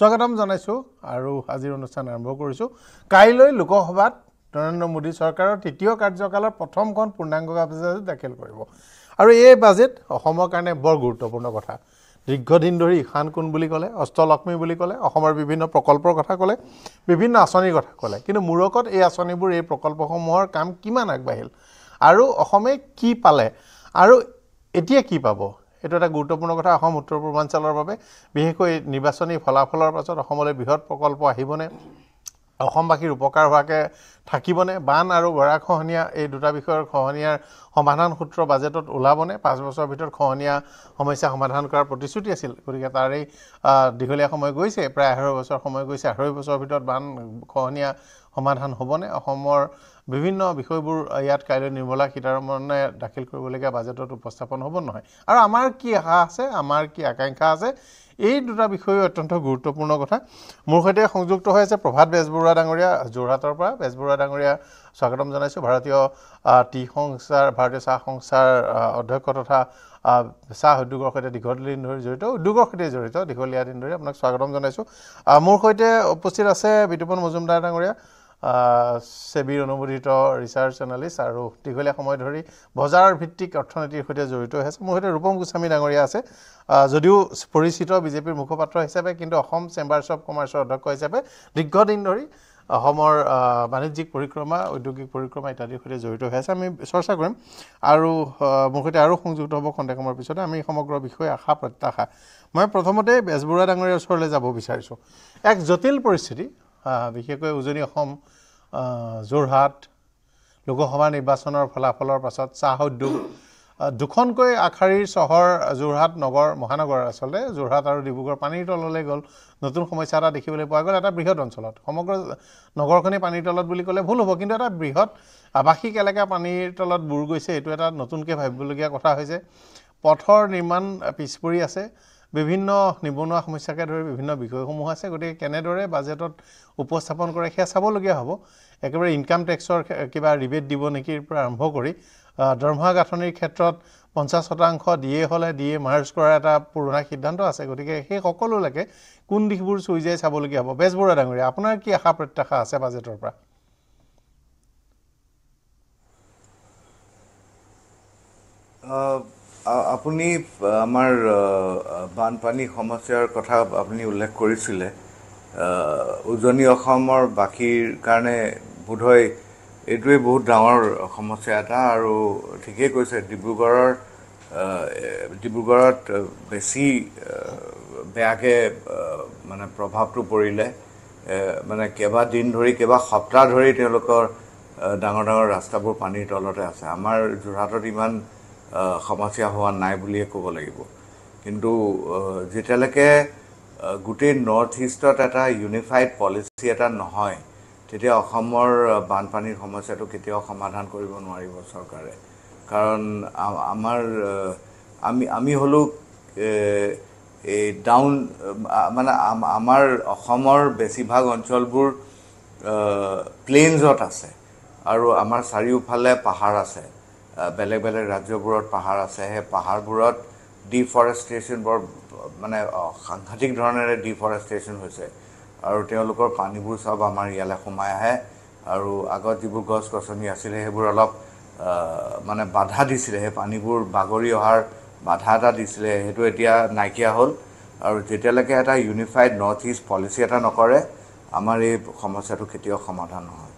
স্বাগতম জনাইছো আৰু আজিৰ অনুষ্ঠান আৰম্ভ কৰিছো কাইলৈ লোকসভাত নৰেন্দ্ৰ মোদী চৰকাৰৰ তৃতীয় কাৰ্যকালৰ প্ৰথমখন পূৰ্ণাংগ বাজেট দাখিল কৰিব আৰু এই বাজেট অসমৰ কাৰণে বৰ গুৰুত্বপূৰ্ণ কথা দীৰ্ঘদিন ধৰি ইখান কোন বুলি ক'লে অষ্টলক্ষ্মী বুলি ক'লে অসমৰ বিভিন্ন প্ৰকল্পৰ কথা ক'লে বিভিন্ন আঁচনিৰ কথা ক'লে কিন্তু মূৰকত এই আঁচনিবোৰ এই প্ৰকল্পসমূহৰ কাম কিমান আগবাঢ়িল আৰু অসমে কি পালে আৰু এতিয়া কি পাব এটো এটা গুৰুত্বপূৰ্ণ কথা অসম উত্তৰ পূৰ্বাঞ্চলৰ বাবে বিশেষকৈ নিৰ্বাচনী ফলাফলৰ পাছত অসমলৈ বৃহৎ প্ৰকল্প আহিবনে অসমবাসীৰ উপকাৰ হোৱাকে থাকিবনে বান আৰু গৰাখহনীয়া এই দুটা বিষয়ৰ খহনীয়াৰ সমাধান সূত্ৰ বাজেটত ওলাবনে 5 বছৰৰ ভিতৰত খহনীয়া সমস্যা সমাধান কৰাৰ প্ৰতিশ্ৰুতি আছিল গতিকে তাৰেই দীঘলীয়া সময় গৈছে প্ৰায় 18 বছৰ সময় গৈছে 18 বছৰৰ ভিতৰত বান খহনীয়া সমাধান হ'বনে অসমৰ বিভিন্ন বিষয়বোৰ ইয়াত কাইলৈ নিৰ্মলা সীতাৰমণে দাখিল কৰিবলগীয়া বাজেটত উপস্থাপন হ'ব নহয় আৰু আমাৰ কি আশা আছে আমাৰ কি আকাংক্ষা আছে এই দুটা বিষয় অত্যন্ত গুৰুত্বপূৰ্ণ কথা মোৰ সৈতে সংযুক্ত হৈ আছে প্ৰভাত বেজবৰুৱা ডাঙৰীয়া যোৰহাটৰ পৰা বেজবৰুৱা ডাঙৰীয়া স্বাগতম জনাইছো ভাৰতীয় ভাৰতীয় চাহ সংস্থাৰ অধ্যক্ষ তথা চাহ উদ্যোগৰ সৈতে দীঘলীয়া দিন ধৰি জড়িত উদ্যোগৰ সৈতে জড়িত দীঘলীয়া দিন ধৰি আপোনাক স্বাগতম জনাইছো মোৰ সৈতে উপস্থিত আছে বিতুপন মজুমদাৰ ডাঙৰীয়া সেবিৰ অনুমোদিত ৰিচাৰ্চ এনালিষ্ট আৰু দীঘলীয়া সময় ধৰি বজাৰ ভিত্তিক অৰ্থনীতিৰ সৈতে জড়িত হৈ আছে মোৰ সৈতে ৰূপম গোস্বামী ডাঙৰীয়া আছে যদিও পৰিচিত বিজেপিৰ মুখপাত্ৰ হিচাপে কিন্তু অসম চেম্বাৰ্ছ অফ কমাৰ্চৰ অধ্যক্ষ হিচাপে দীৰ্ঘদিন ধৰি অসমৰ বাণিজ্যিক পৰিক্ৰমা ঔদ্যোগিক পৰিক্ৰমা ইত্যাদিৰ সৈতে জড়িত হৈ আছে আমি চৰ্চা কৰিম আৰু মোৰ সৈতে আৰু সংযুক্ত হ'ব খন্তেকমৰ পিছতে আমি সমগ্ৰ বিষয় আশা প্ৰত্যাশা মই প্ৰথমতে বেজবৰুৱা ডাঙৰীয়াৰ ওচৰলৈ যাব বিচাৰিছোঁ এক জটিল পৰিস্থিতি বিশেষকৈ উজনি অসম যোৰহাট লোকসভা নিৰ্বাচনৰ ফলাফলৰ পাছত চাহ উদ্যোগ দুখনকৈ আখাৰীৰ চহৰ যোৰহাট নগৰ মহানগৰ আচলতে যোৰহাট আৰু ডিব্ৰুগড় পানীৰ তললৈ গ'ল নতুন সমস্যা এটা দেখিবলৈ পোৱা গ'ল এটা বৃহৎ অঞ্চলত সমগ্ৰ নগৰখনি পানীৰ তলত বুলি ক'লে ভুল হ'ব কিন্তু এটা বৃহৎ আৱাসিক এলেকা পানীৰ তলত বুৰ গৈছে এইটো এটা নতুনকৈ ভাবিবলগীয়া কথা হৈছে পথৰ নিৰ্মাণ পিছ পৰি আছে বিভিন্ন নিবনুৱা সমস্যাকে ধৰি বিভিন্ন বিষয়সমূহ আছে গতিকে কেনেদৰে বাজেটত উপস্থাপন কৰে সেয়া চাবলগীয়া হ'ব একেবাৰে ইনকাম টেক্সৰ কিবা ৰিবেট দিব নেকিৰ পৰা আৰম্ভ কৰি দৰমহা গাঁথনিৰ ক্ষেত্ৰত 50% দিয়ে হ'লে দিয়ে মাৰ্জ কৰাৰ এটা পুৰণা সিদ্ধান্ত আছে গতিকে সেই সকলোলৈকে কোন দিশবোৰ চুই যায় চাবলগীয়া হ'ব বেজবৰুৱা ডাঙৰীয়া আপোনাৰ কি আশা প্ৰত্যাশা আছে বাজেটৰ পৰা আপুনি আমাৰ বানপানী সমস্যাৰ কথা আপুনি উল্লেখ কৰিছিলে উজনি অসমৰ বাকীৰ কাৰণে বোধহয় এইটোৱে বহুত ডাঙৰ সমস্যা এটা আৰু ঠিকেই কৈছে ডিব্ৰুগড়ত বেছি বেয়াকৈ মানে প্ৰভাৱটো পৰিলে মানে কেইবা দিন ধৰি কেইবা সপ্তাহ ধৰি তেওঁলোকৰ ডাঙৰ ডাঙৰ ৰাস্তাবোৰ পানীৰ তলতে আছে আমাৰ যোৰহাটত ইমান সমস্যা হোৱা নাই বুলিয়ে ক'ব লাগিব কিন্তু যেতিয়ালৈকে গোটেই নৰ্থ ইষ্টত এটা ইউনিফাইড পলিচি এটা নহয় তেতিয়া অসমৰ বানপানীৰ সমস্যাটো কেতিয়াও সমাধান কৰিব নোৱাৰিব চৰকাৰে কাৰণ আমি হ'লো এই ডাউন মানে আমাৰ অসমৰ বেছিভাগ অঞ্চলবোৰ প্লেইনছত আছে আৰু আমাৰ চাৰিওফালে পাহাৰ আছে বেলেগ বেলেগ ৰাজ্যবোৰত পাহাৰ আছে সেই পাহাৰবোৰত ডিফৰেষ্টেশ্যন বৰ মানে সাংঘাতিক ধৰণেৰে ডিফৰেষ্টেশ্যন হৈছে আৰু তেওঁলোকৰ পানীবোৰ সব আমাৰ ইয়ালৈ সোমাই আহে আৰু আগত যিবোৰ গছ গছনি আছিলে সেইবোৰ অলপ মানে বাধা দিছিলে সেই পানীবোৰ বাগৰি অহাৰ বাধা এটা দিছিলে সেইটো এতিয়া নাইকিয়া হ'ল আৰু যেতিয়ালৈকে এটা ইউনিফাইড নৰ্থ ইষ্ট পলিচি এটা নকৰে আমাৰ এই সমস্যাটো কেতিয়াও সমাধান নহয়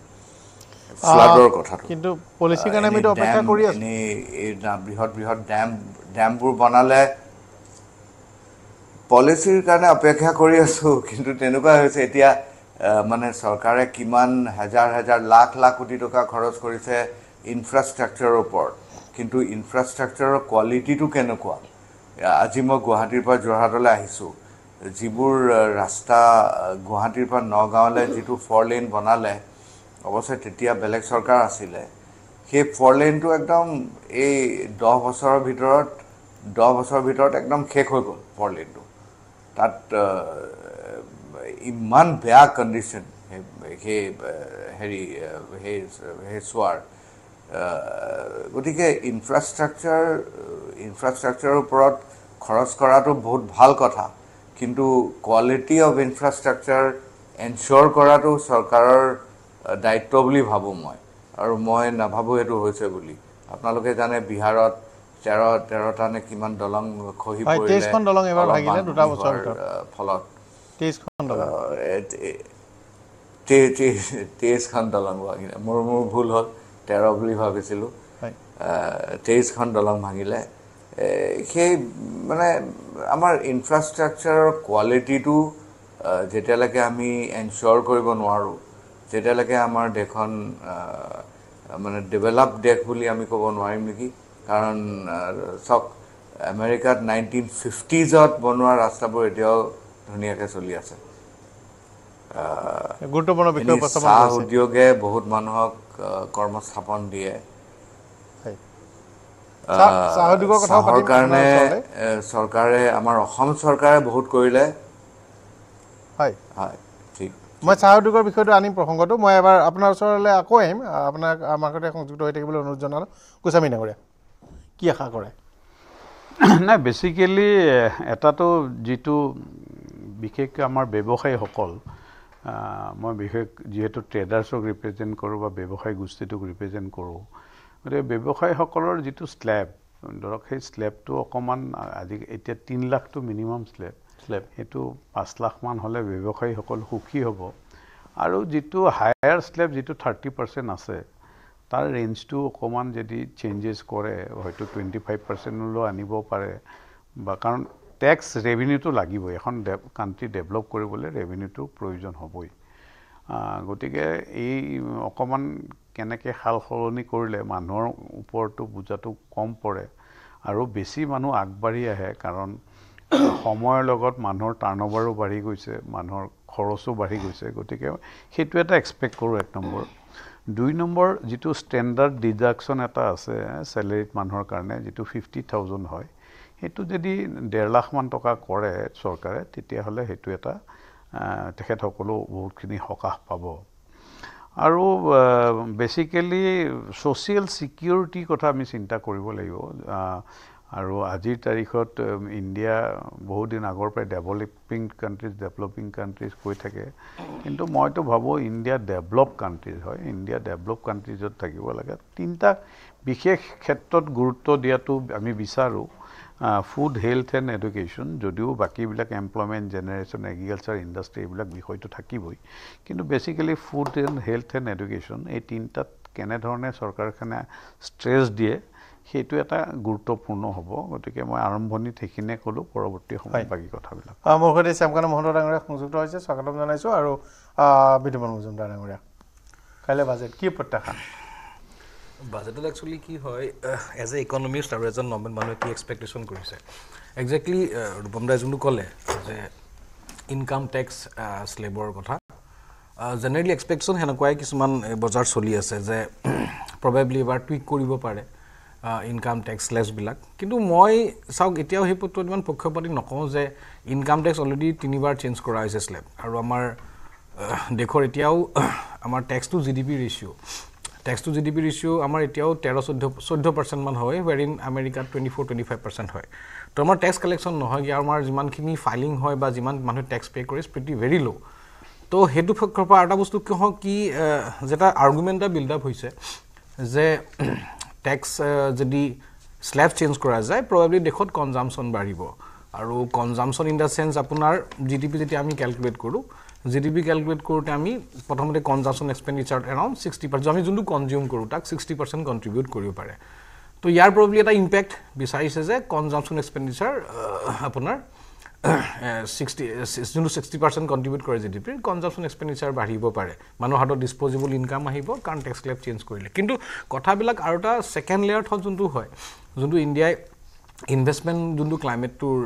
ফ্লাডৰ কথাটো কিন্তু পলিচি কাৰণে আমি অপেক্ষা কৰি আছো এই বৃহৎ বৃহৎ ড্যামবোৰ বনালে পলিচিৰ কাৰণে অপেক্ষা কৰি আছো কিন্তু তেনেকুৱা হৈছে এতিয়া মানে চৰকাৰে কিমান হাজাৰ হাজাৰ লাখ লাখ কোটি টকা খৰচ কৰিছে ইনফ্ৰাষ্ট্ৰাকচাৰৰ ওপৰত কিন্তু ইনফ্ৰাষ্ট্ৰাকচাৰৰ কোৱালিটিটো কেনেকুৱা আজি মই গুৱাহাটীৰ পৰা যোৰহাটলৈ আহিছোঁ যিবোৰ ৰাস্তা গুৱাহাটীৰ পৰা নগাঁৱলৈ যিটো 4 লেন বনালে অৱশ্যে তেতিয়া বেলেগ চৰকাৰ আছিলে সেই 4 লেনটো একদম এই 10 বছৰৰ ভিতৰত একদম শেষ হৈ গ'ল 4 লেনটো তাত ইমান বেয়া কণ্ডিশ্যন সেই চোৱাৰ গতিকে ইনফ্ৰাষ্ট্ৰাকচাৰৰ ওপৰত খৰচ কৰাটো বহুত ভাল কথা কিন্তু কোৱালিটি অফ ইনফ্ৰাষ্ট্ৰাকচাৰ এনশ্যোৰ কৰাটো চৰকাৰৰ দায়িত্ব বুলি ভাবোঁ মই আৰু মই নাভাবোঁ এইটো হৈছে বুলি আপোনালোকে জানে বিহাৰত 13টা নে কিমান দলং খহি পৰিলে 23খন দলং এবাৰ ভাগিলে দুটা বছৰ ফলত 23খন দলং 23খন দলং ভাগিলে মোৰ ভুল হ'ল 13 বুলি ভাবিছিলোঁ 23খন দলং ভাঙিলে সেই মানে আমাৰ ইনফ্ৰাষ্ট্ৰাকচাৰৰ কোৱালিটিটো যেতিয়ালৈকে আমি এনশ্যোৰ কৰিব নোৱাৰোঁ তেতিয়ালৈকে আমাৰ দেশখন মানে ডেভেলপ দেশ বুলি আমি ক'ব নোৱাৰিম নেকি কাৰণ চাওক আমেৰিকাত 1950ত বনোৱা ৰাস্তাবোৰ এতিয়াও ধুনীয়াকৈ চলি আছে গুৰুত্বপূৰ্ণ বিষয় উপস্থাপন চাহ উদ্যোগে বহুত মানুহক কৰ্মস্থাপন দিয়ে চাহৰ কাৰণে চৰকাৰে আমাৰ অসম চৰকাৰে বহুত কৰিলে হয় হয় ঠিক মই চাহ উদ্যোগৰ বিষয়টো আনিম প্ৰসংগটো মই এবাৰ আপোনাৰ ওচৰলৈ আকৌ আহিম আপোনাক আমাৰ সৈতে সংযুক্ত হৈ থাকিবলৈ অনুৰোধ জনালোঁ গোস্বামী ডাঙৰীয়া কি আশা কৰে নাই বেচিকেলি এটাতো যিটো বিশেষকৈ আমাৰ ব্যৱসায়ীসকল মই বিশেষ যিহেতু ট্ৰেডাৰ্ছক ৰিপ্ৰেজেণ্ট কৰোঁ বা ব্যৱসায়ী গোষ্ঠীটোক ৰিপ্ৰেজেণ্ট কৰোঁ গতিকে ব্যৱসায়ীসকলৰ যিটো স্লেব ধৰক সেই স্লেবটো অকণমান আজি এতিয়া 3 লাখটো মিনিমাম স্লেব সেইটো 5 লাখমান হ'লে ব্যৱসায়ীসকল সুখী হ'ব আৰু যিটো হায়াৰ স্লেব যিটো 30% আছে তাৰ ৰেঞ্জটো অকণমান যদি চেঞ্জেছ কৰে হয়তো 25%লৈ আনিব পাৰে বা কাৰণ টেক্স ৰেভিনিউটো লাগিবই এখন কাণ্ট্ৰি ডেভেলপ কৰিবলৈ ৰেভিনিউটোৰ প্ৰয়োজন হ'বই গতিকে এই অকণমান কেনেকৈ সাল সলনি কৰিলে মানুহৰ ওপৰতো বুজাটো কম পৰে আৰু বেছি মানুহ আগবাঢ়ি আহে কাৰণ সময়ৰ লগত মানুহৰ টাৰ্ণঅভাৰো বাঢ়ি গৈছে মানুহৰ খৰচো বাঢ়ি গৈছে গতিকে সেইটো এটা এক্সপেক্ট কৰোঁ 1 নম্বৰ 2 নম্বৰ যিটো ষ্টেণ্ডাৰ্ড ডিডাকশ্যন এটা আছে চেলেৰিত মানুহৰ কাৰণে যিটো 50,000 হয় সেইটো যদি 1.5 লাখমান টকা কৰে চৰকাৰে তেতিয়াহ'লে সেইটো এটা তেখেতসকলেও বহুতখিনি সকাহ পাব আৰু বেচিকেলি ছ'চিয়েল ছিকিউৰিটিৰ কথা আমি চিন্তা কৰিব লাগিব আৰু আজিৰ তাৰিখত ইণ্ডিয়া বহুদিন আগৰ পৰাই ডেভেলপিং কাণ্ট্ৰিজ কৈ থাকে কিন্তু মইতো ভাবোঁ ইণ্ডিয়া ডেভেলপ কাণ্ট্ৰিজ হয় ইণ্ডিয়া ডেভেলপ কাণ্ট্ৰিজত থাকিব লাগে 3টা বিশেষ ক্ষেত্ৰত গুৰুত্ব দিয়াটো আমি বিচাৰোঁ ফুড হেল্থ এণ্ড এডুকেশ্যন যদিও বাকীবিলাক এমপ্লয়মেণ্ট জেনেৰেশ্যন এগ্ৰিকালচাৰ ইণ্ডাষ্ট্ৰি এইবিলাক বিষয়টো থাকিবই কিন্তু basically food and health and education এই 3টাত কেনেধৰণে চৰকাৰখনে ষ্ট্ৰেছ দিয়ে সেইটো এটা গুৰুত্বপূৰ্ণ হ'ব গতিকে মই আৰম্ভণিত সেইখিনিয়ে ক'লোঁ পৰৱৰ্তী সময়ত বাকী কথাবিলাক মোৰ সৈতে শ্যামকান্ত মহন্ত ডাঙৰীয়া সংযুক্ত হৈছে স্বাগতম জনাইছোঁ আৰু বিদ্যুমান মজুমদাৰ ডাঙৰীয়া কাইলৈ বাজেট কি প্ৰত্যাশা বাজেটত একচুৱেলি কি হয় এজ এ ইকনমিষ্ট আৰু এজন নৰ্মেল মানুহে কি এক্সপেক্টেশ্যন কৰিছে একজেক্টলি ৰূপম দাই যোনটো ক'লে যে ইনকাম টেক্স স্লেবৰ কথা জেনেৰেলি এক্সপেক্টেশ্যন সেনেকুৱাই কিছুমান বজাৰ চলি আছে যে প্ৰবেবলি এবাৰ টুইক কৰিব পাৰে ইনকাম টেক্স লেছবিলাক কিন্তু মই চাওক এতিয়াও সেই পত্ৰত ইমান পক্ষপাতি নকওঁ যে ইনকাম টেক্স অলৰেডি 3বাৰ চেঞ্জ কৰা হৈছে স্লেব আৰু আমাৰ দেশৰ এতিয়াও আমাৰ টেক্স টু জিডিপি ৰেচিঅ' আমাৰ এতিয়াও 13-14% মান হয় ৱেৰ ইন আমেৰিকাত 24-25% হয় তো আমাৰ টেক্স কালেকশ্যন নহয় আৰু আমাৰ যিমানখিনি ফাইলিং হয় বা যিমান মানুহে টেক্স পে' কৰে প্ৰিটি ভেৰি ল' তো সেইটো পক্ষৰ পৰা এটা বস্তু কি হয় কি যেটা আৰ্গুমেণ্ট এটা বিল্ড আপ হৈছে যে টেক্স যদি স্লেব চেঞ্জ কৰা যায় প্ৰবেবলি দেশত কনজামশ্যন বাঢ়িব আৰু কনজামশ্যন ইন দ্য চেন্স আপোনাৰ জিডিপি যেতিয়া আমি কেলকুলেট কৰোঁ জিডিপি কেলকুলেট কৰোঁতে আমি প্ৰথমতে কনজামশ্যন এক্সপেণ্ডিচাৰ এৰাউণ্ড 60% আমি যোনটো কনজিউম কৰোঁ তাক 60% কণ্ট্ৰিবিউট কৰিব পাৰে তো ইয়াৰ প্ৰবেবলি এটা ইম্পেক্ট বিচাৰিছে যে কনজামশ্যন এক্সপেণ্ডিচাৰ আপোনাৰ 60% কণ্ট্ৰিবিউট কৰে জিডিপিৰ কনজামশ্যন এক্সপেণ্ডিচাৰ বাঢ়িব পাৰে মানুহৰ হাতত ডিছপ'জেবল ইনকাম আহিব কাৰণ টেক্স স্লেব চেঞ্জ কৰিলে কিন্তু কথাবিলাক আৰু এটা ছেকেণ্ড লেয়াৰত যোনটো হয় যোনটো ইণ্ডিয়াই ইনভেষ্টমেণ্ট যোনটো ক্লাইমেটটোৰ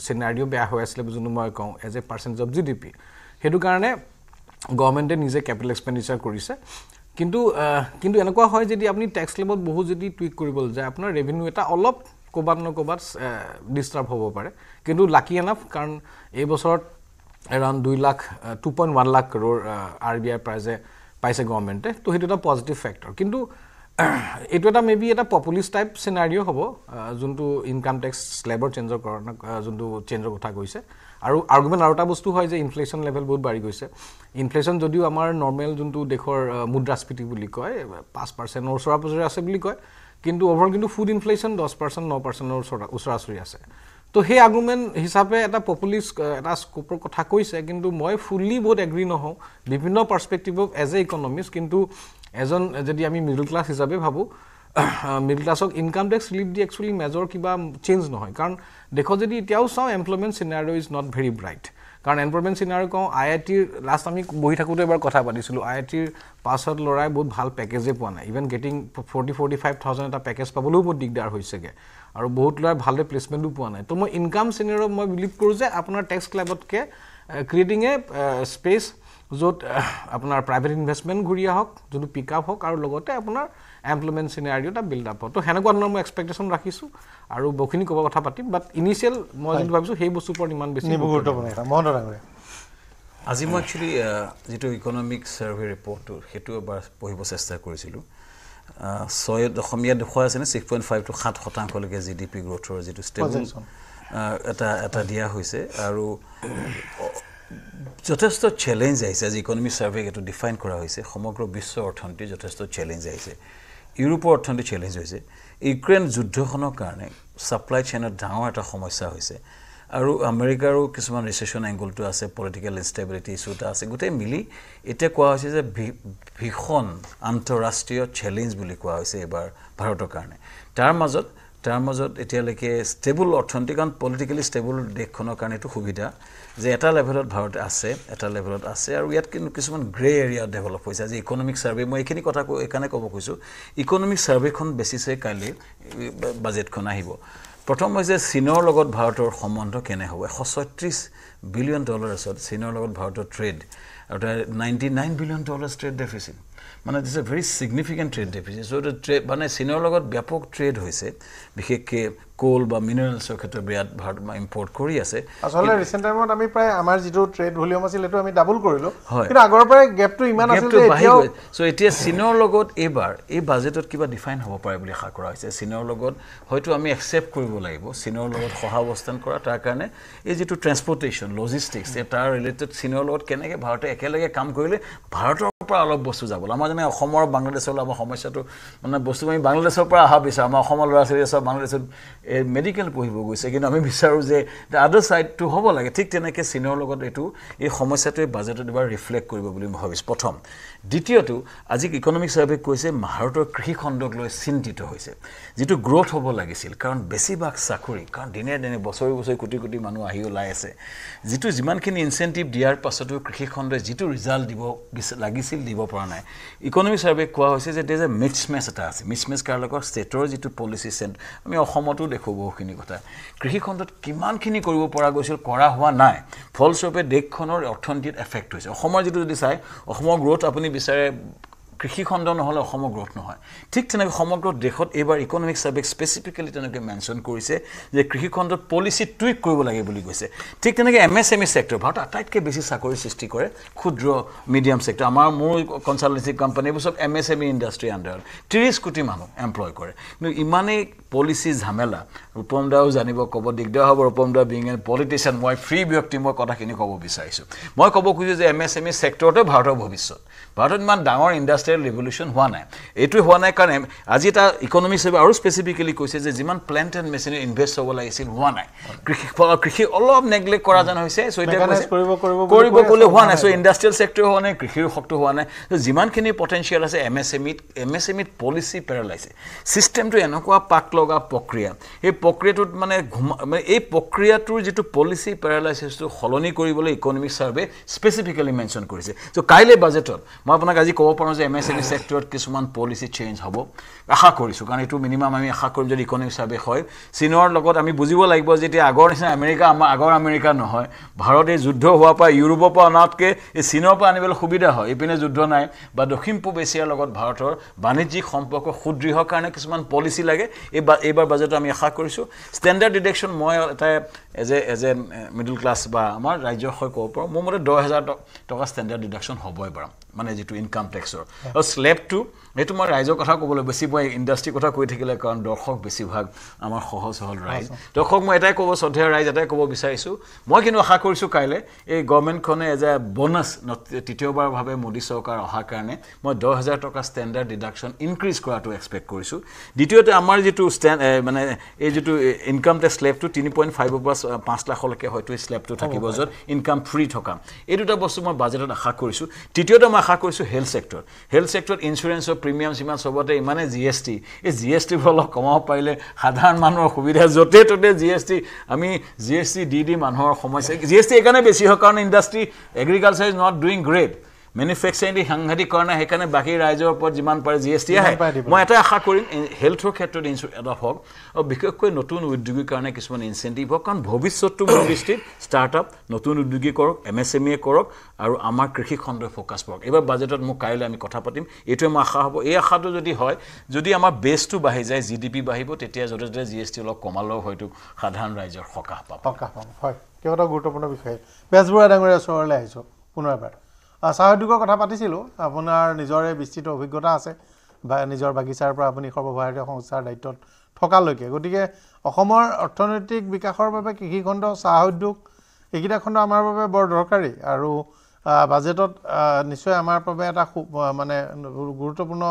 চিনাৰিঅ' বেয়া হৈ আছিলে যোনটো মই কওঁ as a percentage of GDP সেইটো কাৰণে গভৰ্ণমেণ্টে নিজে কেপিটেল এক্সপেণ্ডিচাৰ কৰিছে কিন্তু এনেকুৱা হয় যদি আপুনি টেক্স স্লেবত বহুত যদি টুইক কৰিব যায় আপোনাৰ ৰেভিনিউ এটা অলপ ক'ৰবাত ডিষ্টাৰ্ব হ'ব পাৰে কিন্তু লাকি এনাফ কাৰণ এই বছৰত এৰাউণ্ড 2.1 লাখ crore RBI পাইছে গভৰ্ণমেণ্টে তো সেইটো এটা পজিটিভ ফেক্টৰ কিন্তু এইটো এটা মেবি এটা পপুলিষ্ট টাইপ চিনাৰিঅ' হ'ব যোনটো ইনকাম টেক্স স্লেবৰ চেঞ্জৰ কাৰণে যোনটো চেঞ্জৰ কথা কৈছে আৰু আৰ্গুমেণ্ট আৰু এটা বস্তু হয় যে ইনফ্লেশ্যন লেভেল বহুত বাঢ়ি গৈছে ইনফ্লেশ্যন যদিও আমাৰ নৰ্মেল যোনটো দেশৰ মুদ্ৰাস্ফীতি বুলি কয় 5% ওচৰা পুচৰি আছে বুলি কয় কিন্তু অভাৰঅল কিন্তু ফুড ইনফ্লেশ্যন 10% 9% ওচৰা-ওচৰি আছে তো সেই আৰ্গুমেণ্ট হিচাপে এটা পপুলিষ্ট এটা স্কোপৰ কথা কৈছে কিন্তু মই ফুল্লি বহুত এগ্ৰি নহওঁ বিভিন্ন পাৰ্চপেক্টিভত এজ এ ইকনমিষ্ট কিন্তু এজন যদি আমি মিডল ক্লাছ হিচাপে ভাবোঁ মিডল ক্লাছক ইনকাম টেক্স ৰিলিফ দি একচুৱেলি মেজৰ কিবা চেঞ্জ নহয় কাৰণ দেশত যদি এতিয়াও চাওঁ employment scenario' is not very bright কাৰণ এমপ্লয়মেণ্ট চিনাৰিঅ' কওঁ IITৰ লাষ্ট আমি বহি থাকোঁতে এবাৰ কথা পাতিছিলোঁ IITৰ পাছত ল'ৰাই বহুত ভাল পেকেজে পোৱা নাই ইভেন গেটিং 40-45,000 এটা পেকেজ পাবলৈও বহুত দিগদাৰ হৈছেগৈ আৰু বহুত ল'ৰাই ভালদৰে প্লেচমেণ্টো পোৱা নাই তো মই ইনকাম চিনাৰিঅ' মই বিলিভ কৰোঁ যে আপোনাৰ টেক্স ক্লেবতকৈ ক্ৰিয়েটিং এ স্পেচ য'ত আপোনাৰ প্ৰাইভেট ইনভেষ্টমেণ্ট ঘূৰি আহক যোনটো পিক আপ হওক আৰু লগতে আপোনাৰ এমপ্লয়মেণ্ট চিনাৰিঅ' এটা বিল্ড আপ হওক তো সেনেকুৱা ধৰণৰ মই এক্সপেক্টেশ্যন ৰাখিছোঁ আৰু বহুখিনি ক'ব কথা পাতিম বাট ইনিচিয়েল মই যোনটো ভাবিছোঁ সেই বস্তুৰ ওপৰত ইমান বেছি গুৰুত্বপূৰ্ণ আজি মই একচুৱেলি যিটো ইকনমিক ছাৰ্ভে ৰিপৰ্টটো সেইটো এবাৰ পঢ়িব চেষ্টা কৰিছিলোঁ 6 অসমীয়াত দেখুৱাই আছে 6.5 to 7% GDP গ্ৰথৰ যিটো ষ্টেবল এটা দিয়া হৈছে আৰু যথেষ্ট চেলেঞ্জ আহিছে আজি ইকনমিক ছাৰ্ভে এইটো ডিফাইন কৰা হৈছে সমগ্ৰ বিশ্ব অৰ্থনীতিৰ যথেষ্ট চেলেঞ্জ আহিছে ইউৰোপৰ অৰ্থনীতি চেলেঞ্জ হৈছে ইউক্ৰেইন যুদ্ধখনৰ কাৰণে ছাপ্লাই চেইনত ডাঙৰ এটা সমস্যা হৈছে আৰু আমেৰিকাৰো কিছুমান ৰিচেশ্যন এংগলটো আছে পলিটিকেল ইনষ্টেবিলিটি ইছ্যু এটা আছে গোটেই মিলি এতিয়া কোৱা হৈছে যে ভীষণ আন্তঃৰাষ্ট্ৰীয় চেলেঞ্জ বুলি কোৱা হৈছে এবাৰ ভাৰতৰ কাৰণে তাৰ মাজত এতিয়ালৈকে ষ্টেবল অৰ্থনীতি কাৰণ পলিটিকেলি ষ্টেবল দেশখনৰ কাৰণে এইটো সুবিধা যে এটা লেভেলত ভাৰত আছে আৰু ইয়াত কিন্তু কিছুমান গ্ৰে এৰিয়া ডেভেলপ হৈছে আজি ইকনমিক ছাৰ্ভে মই এইখিনি কথা এইকাৰণে ক'ব কৈছোঁ ইকনমিক ছাৰ্ভেখন বেছিছে কাইলৈ বাজেটখন আহিব প্ৰথম হৈছে চীনৰ লগত ভাৰতৰ সম্বন্ধ কেনে হ'ব $136 বিলিয়ন আছে চীনৰ লগত ভাৰতৰ ট্ৰেড আৰু $99 বিলিয়ন ট্ৰেড ডেফিচিট মানে দিছ এ ভেৰি ছিগনিফিকেণ্ট ট্ৰেড ডেফিচিট চ' মানে চীনৰ লগত ব্যাপক ট্ৰেড হৈছে বিশেষকৈ কোল বা মিনাৰেলছৰ ক্ষেত্ৰত বিৰাট ভাৰত ইম্পৰ্ট কৰি আছে আচলতে ৰিচেণ্ট টাইমত আমি প্ৰায় আমাৰ যিটো ট্ৰেড ভলিউম আছিল সেইটো আমি ডাবল কৰিলোঁ কিন্তু আগৰ পৰাই গেপটো ইমান আছিল যে এতিয়াও চ' এতিয়া চীনৰ লগত এইবাৰ এই বাজেটত কিবা ডিফাইন হ'ব পাৰে বুলি আশা কৰা হৈছে চীনৰ লগত হয়তো আমি একচেপ্ট কৰিব লাগিব চীনৰ লগত সহাৱস্থান কৰা তাৰ কাৰণে এই যিটো ট্ৰেন্সপৰ্টেশ্যন লজিষ্টিক্স তাৰ ৰিলেটেড চীনৰ লগত কেনেকৈ ভাৰতে একেলগে কাম কৰিলে ভাৰতৰ পৰা অলপ বস্তু যাব আমাৰ যেনে অসমৰ বাংলাদেশৰ আমাৰ সমস্যাটো মানে বস্তু আমি বাংলাদেশৰ পৰা অহা বিচাৰোঁ আমাৰ অসমৰ ল'ৰা ছোৱালীয়ে চব বাংলাদেশত মেডিকেল পঢ়িব গৈছে কিন্তু আমি বিচাৰোঁ যে আদাৰ ছাইডটো হ'ব লাগে ঠিক তেনেকৈ চীনৰ লগত এই সমস্যাটোৱে বাজেটত এবাৰ ৰিফ্লেক্ট কৰিব বুলি মই ভাবিছোঁ প্ৰথম দ্বিতীয়টো আজি ইকনমিক ছাৰ্ভে কৈছে ভাৰতৰ কৃষি খণ্ডক লৈ চিন্তিত হৈছে যিটো গ্ৰ'থ হ'ব লাগিছিল কাৰণ বেছিভাগ চাকৰি কাৰণ দিনে দিনে বছৰি কোটি কোটি মানুহ আহি ওলাই আছে যিটো যিমানখিনি ইনচেণ্টিভ দিয়াৰ পাছতো কৃষি খণ্ডই যিটো ৰিজাল্ট দিব লাগিছিল দিব পৰা নাই ইকনমিক ছাৰ্ভে কোৱা হৈছে যে দেজ এ মিছমেচ এটা আছে মিছমেচ কাৰ লগত ষ্টেটৰ যিটো পলিচি আমি অসমতো দেখোঁ বহুখিনি কথা কৃষি খণ্ডত কিমানখিনি কৰিব পৰা গৈছিল কৰা হোৱা নাই ফলস্বৰূপে দেশখনৰ অৰ্থনীতিত এফেক্ট হৈছে অসমৰ যিটো যদি চাই অসমৰ গ্ৰ'থ আপুনি বিচাৰে কৃষি খণ্ড নহ'লে অসমৰ গ্ৰ'থ নহয় ঠিক তেনেকৈ সমগ্ৰ দেশত এইবাৰ ইকনমিক ছাৰ্ভে স্পেচিফিকেলি তেনেকৈ মেনশ্যন কৰিছে যে কৃষি খণ্ডত পলিচি টুইক কৰিব লাগে বুলি কৈছে ঠিক তেনেকৈ MSME ছেক্টৰ ভাৰতত আটাইতকৈ বেছি চাকৰি সৃষ্টি কৰে ক্ষুদ্ৰ মিডিয়াম ছেক্টৰ মোৰ কনচালটেঞ্চি কোম্পানীবোৰ চব MSME ইণ্ডাষ্ট্ৰী আণ্ডাৰত 30 কোটি মানুহ এমপ্লয় কৰে কিন্তু ইমানেই পলিচি ঝামেলা ৰূপম দাও জানিব ক'ব দিগদাৰ হ'ব ৰূপম দা বিং এন পলিটিচিয়ান মই ফ্ৰী ব্যক্তি মই কথাখিনি ক'ব বিচাৰিছোঁ মই ক'ব খুজিছোঁ যে MSME ছেক্টৰতে ভাৰতৰ ভৱিষ্যত ভাৰতত ইমান ডাঙৰ ইণ্ডাষ্ট্ৰিয়েল ৰিভলিউশ্যন হোৱা নাই এইটো হোৱা নাই কাৰণে আজি এটা ইকনমিক ছাৰ্ভে আৰু স্পেচিফিকেলি কৈছে যে যিমান প্লেণ্ট এণ্ড মেচিনাৰী ইনভেষ্ট হ'ব লাগিছিল হোৱা নাই কৃষি অলপ নেগলেক্ট কৰা যেন হৈছে চ' এতিয়া কৰিব গ'লে হোৱা নাই চ' ইণ্ডাষ্ট্ৰিয়েল ছেক্টৰ হোৱা নাই কৃষিৰ শক্তি হোৱা নাই যিমানখিনি পটেঞ্চিয়েল আছে MSMEত পলিচি পেৰালাইছে ছিষ্টেমটো এনেকুৱা পাক লগা প্ৰক্ৰিয়া এই প্ৰক্ৰিয়াটোত মানে এই প্ৰক্ৰিয়াটোৰ যিটো পলিচি পেৰালাইচিছটো সলনি কৰিবলৈ ইকনমিক ছাৰ্ভে স্পেচিফিকেলি মেনশ্যন কৰিছে চ' কাইলৈ বাজেটত মই আপোনাক আজি ক'ব পাৰোঁ যে MSME ছেক্টৰত কিছুমান পলিচি চেঞ্জ হ'ব আশা কৰিছোঁ কাৰণ এইটো মিনিমাম আমি আশা কৰিম যদি ইকনমিক ছাৰ্ভে হয় চীনৰ লগত আমি বুজিব লাগিব যে এতিয়া আগৰ নিচিনা আমেৰিকা আমাৰ আগৰ আমেৰিকা নহয় ভাৰত এই যুদ্ধ হোৱাৰ পৰা ইউৰোপৰ পৰা অনাতকৈ এই চীনৰ পৰা আনিবলৈ সুবিধা হয় এইপিনে যুদ্ধ নাই বা দক্ষিণ পূব এছিয়াৰ লগত ভাৰতৰ বাণিজ্যিক সম্পৰ্ক সুদৃঢ়ৰ কাৰণে কিছুমান পলিচি লাগে এইবাৰ বাজেটত আমি আশা কৰিছোঁ ষ্টেণ্ডাৰ্ড ডিডাকশ্যন মই এটা এজ এ মিডল ক্লাছ বা আমাৰ ৰাজ্যৰ হৈ ক'ব পাৰোঁ মোৰ মতে 10,000 টকা ষ্টেণ্ডাৰ্ড ডিডাকশ্যন হ'ব এবাৰ মানে যেটো ইনকাম ট্যাক্সৰ আৰু স্ল্যাবটো এটো মই ৰাইজৰ কথা ক'বলৈ বেছি মই ইন্ডাষ্ট্ৰি কথা কৈ থাকিলে কাৰণ দৰ্শক বেছিভাগ আমাৰ সহজ সৰল ৰাইজ দৰ্শক মই এটাই ক'ব শ্ৰদ্ধেয় ৰাইজ এটাই ক'ব বিচাৰিছো মই কিন্তু আশা কৰিছো কাইলে এই গভৰ্ণমেণ্টখনে এজ এ বোনাস তৃতীয়বাৰ ভাবে মোদী চৰকাৰ অহাৰ কাৰণে মই 10000 টকা ষ্টেণ্ডাৰ্ড ডিডাকশন ইনক্ৰিজ কৰাটো এক্সপেক্ট কৰিছো দ্বিতীয়তে আমাৰ যেটো মানে এই যেটো ইনকাম ট্যাক্স স্ল্যাবটো 3.5 পৰা 5 লাখলৈকে হয়তো স্ল্যাবটো থাকিব যত ইনকাম ফ্ৰী থকা এই দুটা বস্তু মই বাজেটত আশা কৰিছো তৃতীয়তে মই আশা কৰিছো হেলথ সেক্টৰ ইনস্যুৰেন্সৰ প্ৰিমিয়াম সিমান সবতে ইমানে জিএসটি এই জিএসটি অলপ কমাব পাৰিলে সাধাৰণ মানুহৰ সুবিধা যতে ততে জিএসটি আমি জিএসটি দি মানুহৰ সমস্যা জিএসটি একানে বেছি হয় কাৰণ industry agriculture is not doing great manufacturing সাংঘাতিক কাৰণে হেকানে বাকি ৰাইজৰ ওপৰত যিমান পাৰে জিএসটি আহে মই এটা আশা কৰিম হেলথৰ ক্ষেত্ৰত এটা হওক আৰু বিশেষকৈ নতুন উদ্যোগীৰ কাৰণে কিছুমান ইনসেন্টিভ হওক কাৰণ ভৱিষ্যতটো মোৰ দৃষ্টিত ষ্টাৰ্টআপ নতুন উদ্যোগী কৰক এমএসএমই কৰক আৰু আমাৰ কৃষি খণ্ডৰ ফোকাস কৰক এবাৰ বাজেটত মোক কাইলৈ আমি কথা পাতিম এইটোৱে মই আশা হ'ব এই আশাটো যদি হয় যদি আমাৰ বেছটো বাঢ়ি যায় জিডিপি বাঢ়িব তেতিয়া যতে জিএসটি অলপ কমালেও হয়তো সাধাৰণ ৰাইজৰ সকাহ পাব হয় কেইটা গুৰুত্বপূৰ্ণ বিষয় বেজবৰুৱা ডাঙৰীয়া ওচৰলৈ আহিছো পুনৰ এবাৰ চাহ উদ্যোগৰ কথা পাতিছিলোঁ আপোনাৰ নিজৰে বিস্তৃত অভিজ্ঞতা আছে বা নিজৰ বাগিচাৰ পৰা আপুনি সৰ্বভাৰতীয় সংস্থাৰ দায়িত্বত থকালৈকে গতিকে অসমৰ অৰ্থনৈতিক বিকাশৰ বাবে কৃষিখণ্ড চাহ উদ্যোগ এইকেইটা খণ্ড আমাৰ বাবে বৰ দৰকাৰী আৰু বাজেটত নিশ্চয় আমাৰ বাবে এটা মানে গুৰুত্বপূৰ্ণ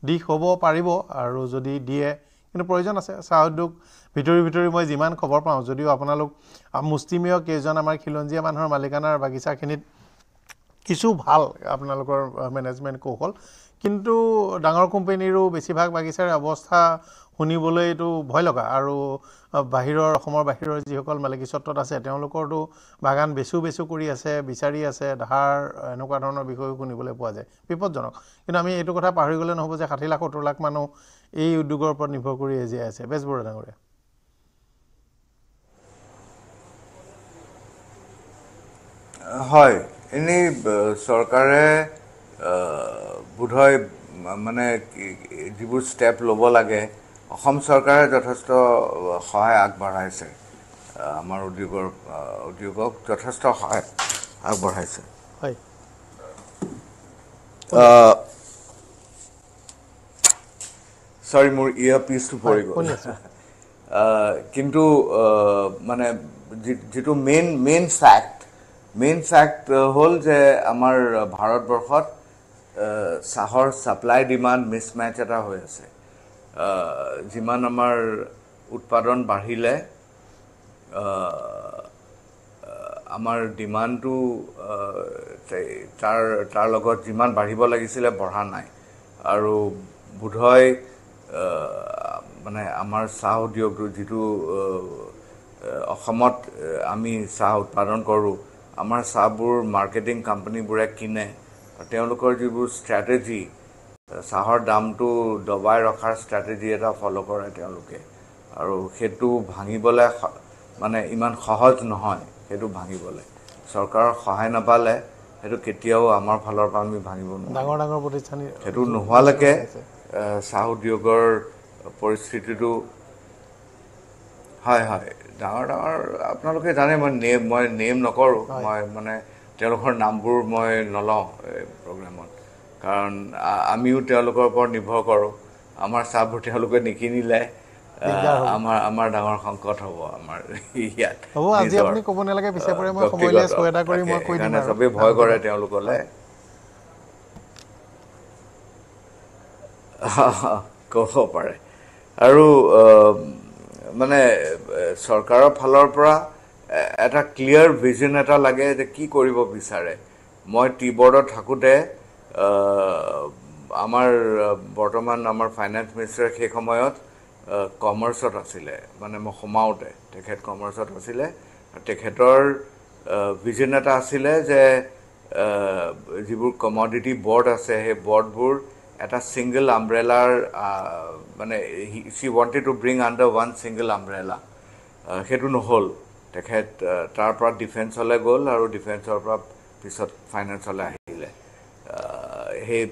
দিশ হ'ব পাৰিব আৰু যদি দিয়ে কিন্তু প্ৰয়োজন আছে চাহ উদ্যোগ ভিতৰি মই যিমান খবৰ পাওঁ যদিও আপোনালোক মুষ্টিমেয় কেইজন আমাৰ খিলঞ্জীয়া মানুহৰ মালিকানাৰ বাগিচাখিনিত কিছু ভাল আপোনালোকৰ মেনেজমেণ্ট কৌশল কিন্তু ডাঙৰ কোম্পানীৰো বেছিভাগ বাগিচাৰ অৱস্থা শুনিবলৈ এইটো ভয় লগা আৰু অসমৰ বাহিৰৰ যিসকল মালিকীস্বত্বত আছে তেওঁলোকৰতো বাগান বেচু কৰি আছে বিচাৰি আছে ধাৰ এনেকুৱা ধৰণৰ বিষয় শুনিবলৈ পোৱা যায় বিপদজনক কিন্তু আমি এইটো কথা পাহৰি গ'লে নহ'ব যে 60 লাখ 70 লাখ মানুহ এই উদ্যোগৰ ওপৰত নিৰ্ভৰ কৰি জীয়াই আছে বেজবৰুৱা ডাঙৰীয়া হয় এনে চৰকাৰে বোধহয় মানে যিবোৰ ষ্টেপ ল'ব লাগে অসম চৰকাৰে যথেষ্ট সহায় আগবঢ়াইছে আমাৰ উদ্যোগক যথেষ্ট সহায় আগবঢ়াইছে হয় সৰি মোৰ ইয়ৰপিছটো পৰি গ'ল কিন্তু মানে যেটো মেইন ফ্যাক্ট হ'ল যে আমাৰ ভাৰতবৰ্ষত চাহৰ সাপ্লাই ডিমান্ড মিসম্যাচ এটা হৈ আছে যিমান আমাৰ উৎপাদন বাঢ়িলে আমাৰ ডিমান্ডটো তাৰ লগত যিমান বাঢ়িব লাগিছিলে বঢ়া নাই আৰু বোধহয় মানে আমাৰ চাহ উদ্যোগটো যিটো অসমত আমি চাহ উৎপাদন কৰোঁ আমাৰ চাহবোৰ মাৰ্কেটিং কোম্পানীবোৰে কিনে তেওঁলোকৰ যিবোৰ ষ্ট্ৰেটেজি চাহৰ দামটো দবাই ৰখাৰ ষ্ট্ৰেটেজি এটা ফলো কৰে তেওঁলোকে আৰু সেইটো ভাঙিবলৈ মানে ইমান সহজ নহয় সেইটো ভাঙিবলৈ চৰকাৰৰ সহায় নাপালে সেইটো কেতিয়াও আমাৰ ফালৰ পৰা আমি ভাঙিব নোৱাৰোঁ ডাঙৰ প্ৰতিষ্ঠান সেইটো নোহোৱালৈকে চাহ উদ্যোগৰ পৰিস্থিতিটো হয় ডাঙৰ আপোনালোকে জানে মই নেম নকৰোঁ মই মানে তেওঁলোকৰ নামবোৰ মই নলওঁ প্ৰগ্ৰামত কাৰণ আমিও তেওঁলোকৰ ওপৰত নিৰ্ভৰ কৰোঁ আমাৰ চাহবোৰ তেওঁলোকে নিকিনিলে আমাৰ ডাঙৰ সংকট হ'ব আমাৰ ইয়াত হ'ব আজি আপুনি ক'ব নালাগে পিছে পৰে মই সময়লৈ স্কোৰ এটা কৰি মই কৈ দিম আৰু চবেই ভয় কৰে তেওঁলোকলৈ ক'ব পাৰে আৰু মানে চৰকাৰৰ ফালৰ পৰা এটা ক্লিয়াৰ ভিজন এটা লাগে যে কি কৰিব বিচাৰে মই টি বৰ্ডত থাকোঁতে আমাৰ বৰ্তমান আমাৰ ফাইনেন্স মিনিষ্টাৰ সেই সময়ত কমাৰ্চত আছিলে মানে মই সোমাওঁতে তেখেত কমাৰ্চত আছিলে তেখেতৰ ভিজন এটা আছিলে যে যিবোৰ কমডিটি বৰ্ড আছে সেই বৰ্ডবোৰ এটা সিঙ্গল আমব্ৰেলাৰ মানে she wanted to bring under one single umbrella হেতু নহল তেখেত তাৰ পৰা ডিফেন্সলৈ গ'ল আৰু ডিফেন্সৰ পৰা পিছত ফাইনেন্সলৈ আহিলে সেই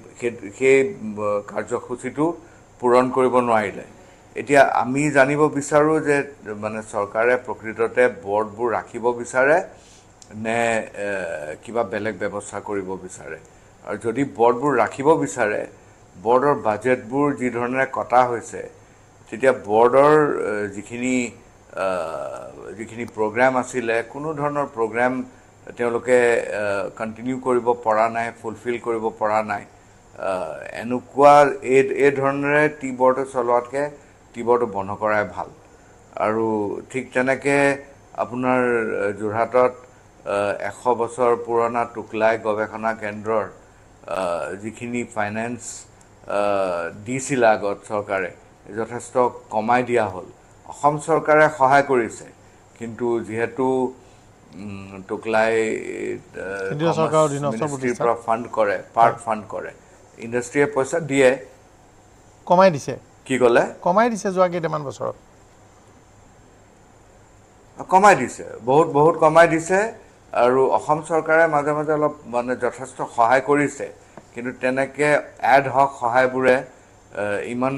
কাৰ্যসূচীটো পূৰণ কৰিব নোৱাৰিলে এতিয়া আমি জানিব বিচাৰোঁ যে মানে চৰকাৰে প্ৰকৃততে বৰ্ডবোৰ ৰাখিব বিচাৰে নে কিবা বেলেগ ব্যৱস্থা কৰিব বিচাৰে আৰু যদি বৰ্ডবোৰ ৰাখিব বিচাৰে বৰ্ডৰ বাজেটবোৰ যি ধৰণে কটা হৈছে তেতিয়া বৰ্ডৰ যিখিনি প্ৰগ্ৰাম আছিলে কোনো ধৰণৰ প্ৰগ্ৰাম তেওঁলোকে কণ্টিনিউ কৰিব পৰা নাই ফুলফিল কৰিব পৰা নাই এনেকুৱা এই ধৰণেৰে টি বৰ্ডটো চলোৱাতকৈ টি বৰ্ডটো বন্ধ কৰাই ভাল আৰু ঠিক তেনেকৈ আপোনাৰ যোৰহাটত 100 বছৰ পুৰণা টুকলাই গৱেষণা কেন্দ্ৰৰ যিখিনি ফাইনেন্স দিছিল আগত চৰকাৰে যথেষ্ট কমাই দিয়া হ'ল অসম চৰকাৰে সহায় কৰিছে কিন্তু যিহেতু টুকলাই মিনিষ্ট্ৰীৰ পৰা ফাণ্ড কৰে পাৰ্ট ফাণ্ড কৰে ইণ্ডাষ্ট্ৰীয়ে পইচা দিয়ে কমাই দিছে কি ক'লে কমাই দিছে যোৱা কেইটামান বছৰত কমাই দিছে বহুত কমাই দিছে আৰু অসম চৰকাৰে মাজে মাজে অলপ মানে যথেষ্ট সহায় কৰিছে কিন্তু তেনেকৈ এড হক সহায়বোৰে ইমান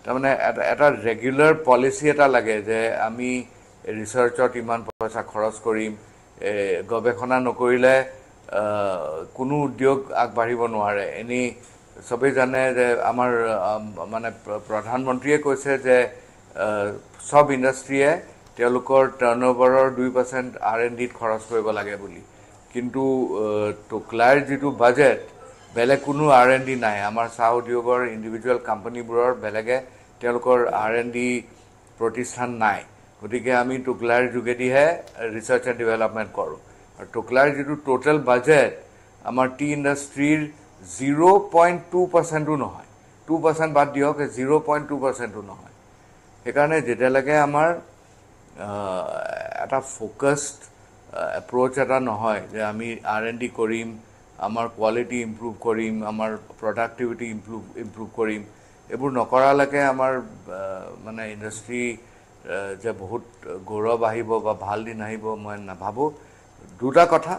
তাৰমানে এটা ৰেগুলাৰ পলিচি এটা লাগে যে আমি ৰিচাৰ্চত ইমান পইচা খৰচ কৰিম গৱেষণা নকৰিলে কোনো উদ্যোগ আগবাঢ়িব নোৱাৰে এনেই চবেই জানে যে আমাৰ মানে প্ৰধানমন্ত্ৰীয়ে কৈছে যে সব ইণ্ডাষ্ট্ৰীয়ে তেওঁলোকৰ টাৰ্ণঅভাৰৰ 2% R&Dত খৰচ কৰিব লাগে বুলি কিন্তু টুকলাইৰ যিটো বাজেট বেলেগ কোনো R&D নাই আমাৰ চাহ উদ্যোগৰ ইণ্ডিভিজুৱেল কোম্পানীবোৰৰ বেলেগে তেওঁলোকৰ R&D প্ৰতিষ্ঠান নাই গতিকে আমি টুকলাইৰ যোগেদিহে ৰিচাৰ্চ এণ্ড ডেভেলপমেণ্ট কৰোঁ আৰু টুকলাইৰ যিটো টোটেল বাজেট আমাৰ টি ইণ্ডাষ্ট্ৰীৰ 0.2%ও নহয় 2% বাদ দিয়ক 0.2%ও নহয় সেইকাৰণে যেতিয়ালৈকে আমাৰ এটা ফ'কাছড এপ্ৰ'চ এটা নহয় যে আমি R&D কৰিম আমাৰ কোৱালিটি ইম্প্ৰুভ কৰিম আমাৰ প্ৰডাক্টিভিটি ইম্প্ৰুভ কৰিম এইবোৰ নকৰালৈকে আমাৰ মানে ইণ্ডাষ্ট্ৰী যে বহুত গৌৰৱ আহিব বা ভাল দিন আহিব মই নাভাবোঁ দুটা কথা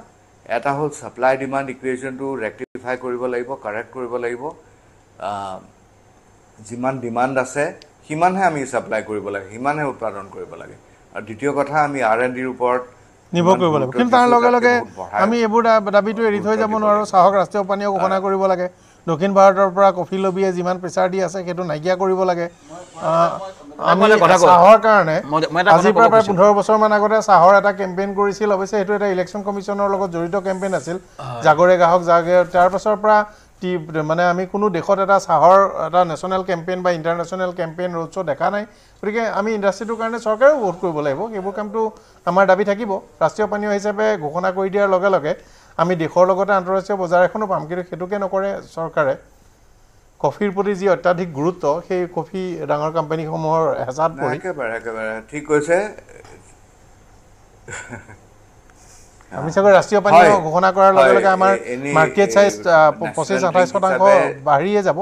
এটা হ'ল ছাপ্লাই ডিমাণ্ড ইকুৱেশ্যনটো ৰেক্টিফাই কৰিব লাগিব কাৰেক্ট কৰিব লাগিব যিমান ডিমাণ্ড আছে সিমানহে আমি ছাপ্লাই কৰিব লাগে সিমানহে উৎপাদন কৰিব লাগে আৰু দ্বিতীয় কথা আমি R&Dৰ ওপৰত নিৰ্ভৰ কৰিব লাগিব কিন্তু তাৰ লগে লগে আমি এইবোৰ দাবীটো এৰি থৈ যাব নোৱাৰোঁ চাহক ৰাষ্ট্ৰীয় পানীয় ঘোষণা কৰিব লাগে দক্ষিণ ভাৰতৰ পৰা কফি লবিয়ে যিমান প্ৰেছাৰ দি আছে সেইটো নাইকিয়া কৰিব লাগে আমি চাহৰ কাৰণে আজিৰ পৰা প্ৰায় 15 বছৰমান আগতে চাহৰ এটা কেম্পেইন কৰিছিল অৱশ্যে সেইটো এটা ইলেকশ্যন কমিশ্যনৰ লগত জড়িত কেম্পেইন আছিল জাগৰে গ্ৰাহক জাগে তাৰ পাছৰ পৰা মানে আমি কোনো দেশত এটা চাহৰ এটা নেশ্যনেল কেম্পেইন বা ইণ্টাৰনেশ্যনেল কেম্পেইন ৰোড শ্ব' দেখা নাই গতিকে আমি ইণ্ডাষ্ট্ৰীটোৰ কাৰণে চৰকাৰেও ভোট কৰিব লাগিব সেইবোৰ কামটো আমাৰ দাবী থাকিব ৰাষ্ট্ৰীয় পানীয় হিচাপে ঘোষণা কৰি দিয়াৰ লগে লগে আমি দেশৰ লগতে আন্তঃৰাষ্ট্ৰীয় বজাৰ এখনো পাম কিন্তু সেইটোকে নকৰে চৰকাৰে কফিৰ প্ৰতি যি অত্যাধিক গুৰুত্ব সেই কফি ডাঙৰ কোম্পানীসমূহৰ হেঁচাত পৰি একেবাৰে ঠিক কৈছে আমি চাগৈ ৰাষ্ট্ৰীয় পানীয় ঘোষণা কৰাৰ লগে লগে আমাৰ মাৰ্কেট চাইজ 25-28% বাঢ়িয়ে যাব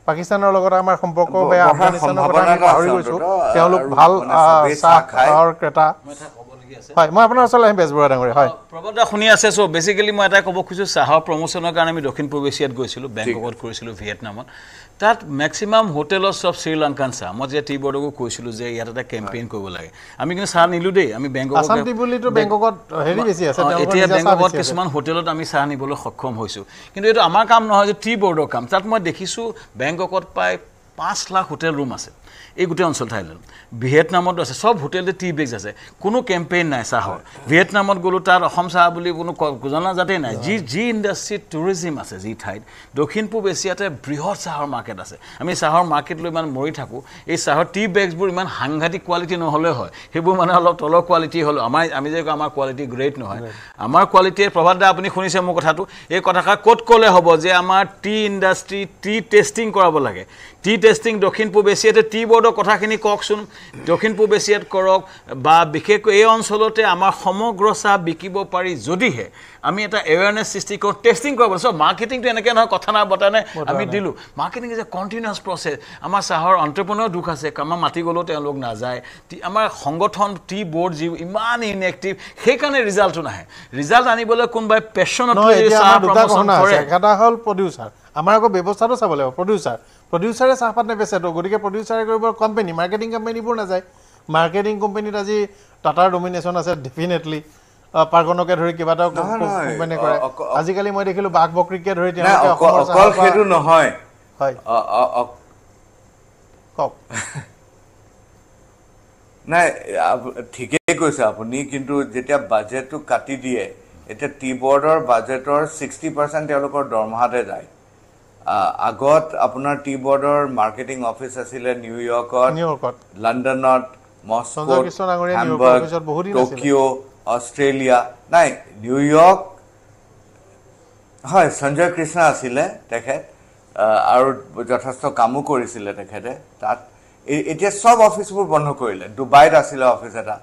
পাকিস্তানৰ লগত আমাৰ সম্পৰ্ক বেয়া আফগানিস্তানৰ কথা আমি পাহৰি গৈছোঁ তেওঁলোক ভাল চাহৰ ক্ৰেতা হয় মই আপোনাৰ ওচৰলৈ আহিম বেজবৰুৱা ডাঙৰীয়া হয় প্ৰবন্ধ শুনি আছে চ' বেচিকেলি মই এটাই ক'ব খুজিছোঁ চাহৰ প্ৰমোশ্যনৰ কাৰণে আমি দক্ষিণ পূব এছিয়াত গৈছিলোঁ বেংককত কৰিছিলোঁ ভিয়েটনামত তাত মেক্সিমাম হোটেলত চব শ্ৰীলংকান চাহ মই যেতিয়া টি বৰ্ডকো কৈছিলোঁ যে ইয়াত এটা কেম্পেইন কৰিব লাগে আমি কিন্তু চাহ নিলোঁ দেই আমি বেংককত এতিয়া বেংককত কিছুমান হোটেলত আমি চাহ নিবলৈ সক্ষম হৈছোঁ কিন্তু এইটো আমাৰ কাম নহয় যে টি বৰ্ডৰ কাম তাত মই দেখিছোঁ বেংককত প্ৰায় 5 লাখ হোটেল ৰুম আছে এই গোটেই অঞ্চল ঠাইলৈ ভিয়েটনামতো আছে সব হোটেলতে টি বেগছ আছে কোনো কেম্পেইন নাই চাহৰ ভিয়েটনামত গ'লোঁ তাত অসম চাহ বুলি কোনো জনাজাতেই নাই যি ইণ্ডাষ্ট্ৰীত টুৰিজিম আছে যি ঠাইত দক্ষিণ পূব এছিয়াতে বৃহৎ চাহৰ মাৰ্কেট আছে আমি চাহৰ মাৰ্কেট লৈ ইমান মৰি থাকোঁ এই চাহৰ টি বেগছবোৰ ইমান সাংঘাতিক কোৱালিটি নহ'লে হয় সেইবোৰ মানে অলপ তলৰ কোৱালিটি হ'লেও আমি যে আমাৰ কোৱালিটি গ্ৰেট নহয় আমাৰ কোৱালিটিয়ে প্ৰভাৱ দা আপুনি শুনিছে মোৰ কথাটো এই কথাষাৰ ক'ত ক'লে হ'ব যে আমাৰ টি ইণ্ডাষ্ট্ৰী টি টেষ্টিং কৰাব লাগে টি টেষ্টিং দক্ষিণ পূব এছিয়াতে টি বৰ্ডৰ কথাখিনি কওকচোন দক্ষিণ পূব এছিয়াত কৰক বা বিশেষকৈ এই অঞ্চলতে আমাৰ সমগ্ৰ চাহ বিকিব পাৰি যদিহে আমি এটা এৱেৰনেছ সৃষ্টি কৰোঁ টেষ্টিং কৰিব চব মাৰ্কেটিংটো এনেকৈ নহয় কথা নাই বতা নাই আমি দিলোঁ marketing is a continuous process আমাৰ চাহৰ এণ্টাৰপ্ৰেনিয়ৰ দুখ আছে আমাৰ মাতি গ'লেও তেওঁলোক নাযায় আমাৰ সংগঠন টি বৰ্ড যি ইমান ইনএক্টিভ সেইকাৰণে ৰিজাল্টটো নাহে ৰিজাল্ট আনিবলৈ কোনোবাই পেশ্যনত এটা হ'ল প্ৰডিউচাৰ আমাৰ আকৌ ব্যৱস্থাটো চাব লাগিব প্ৰডিউচাৰে চাহপাত নেবেচেতো গতিকে প্ৰডিউচাৰে কৰিব কোম্পানী মাৰ্কেটিং কোম্পানীবোৰ নাযায় মাৰ্কেটিং কোম্পানীত আজি টাটাৰ ডমিনেশ্যন আছে ডেফিনেটলি পাৰ্গনকে ধৰি কেইবাটাও কোম্পানী কৰে আজিকালি মই দেখিলোঁ বাঘ বকৰিকে ধৰি অকল সেইটো নহয় হয় কওক নাই ঠিকেই কৈছে আপুনি কিন্তু যেতিয়া বাজেটটো কাটি দিয়ে এতিয়া টি বৰ্ডৰ বাজেটৰ 60% তেওঁলোকৰ দৰমহাতে যায় আগত আপোনাৰ টি বৰ্ডৰ মাৰ্কেটিং অফিচ আছিলে নিউয়ৰ্কত লণ্ডনত মস্কোত হেমবাৰ্গ টকিঅ' অষ্ট্ৰেলিয়া নাই নিউয়ৰ্ক হয় সঞ্জয় কৃষ্ণ আছিলে তেখেত আৰু যথেষ্ট কামো কৰিছিলে তেখেতে তাত এতিয়া সব অফিচবোৰ বন্ধ কৰিলে ডুবাইত আছিলে অফিচ এটা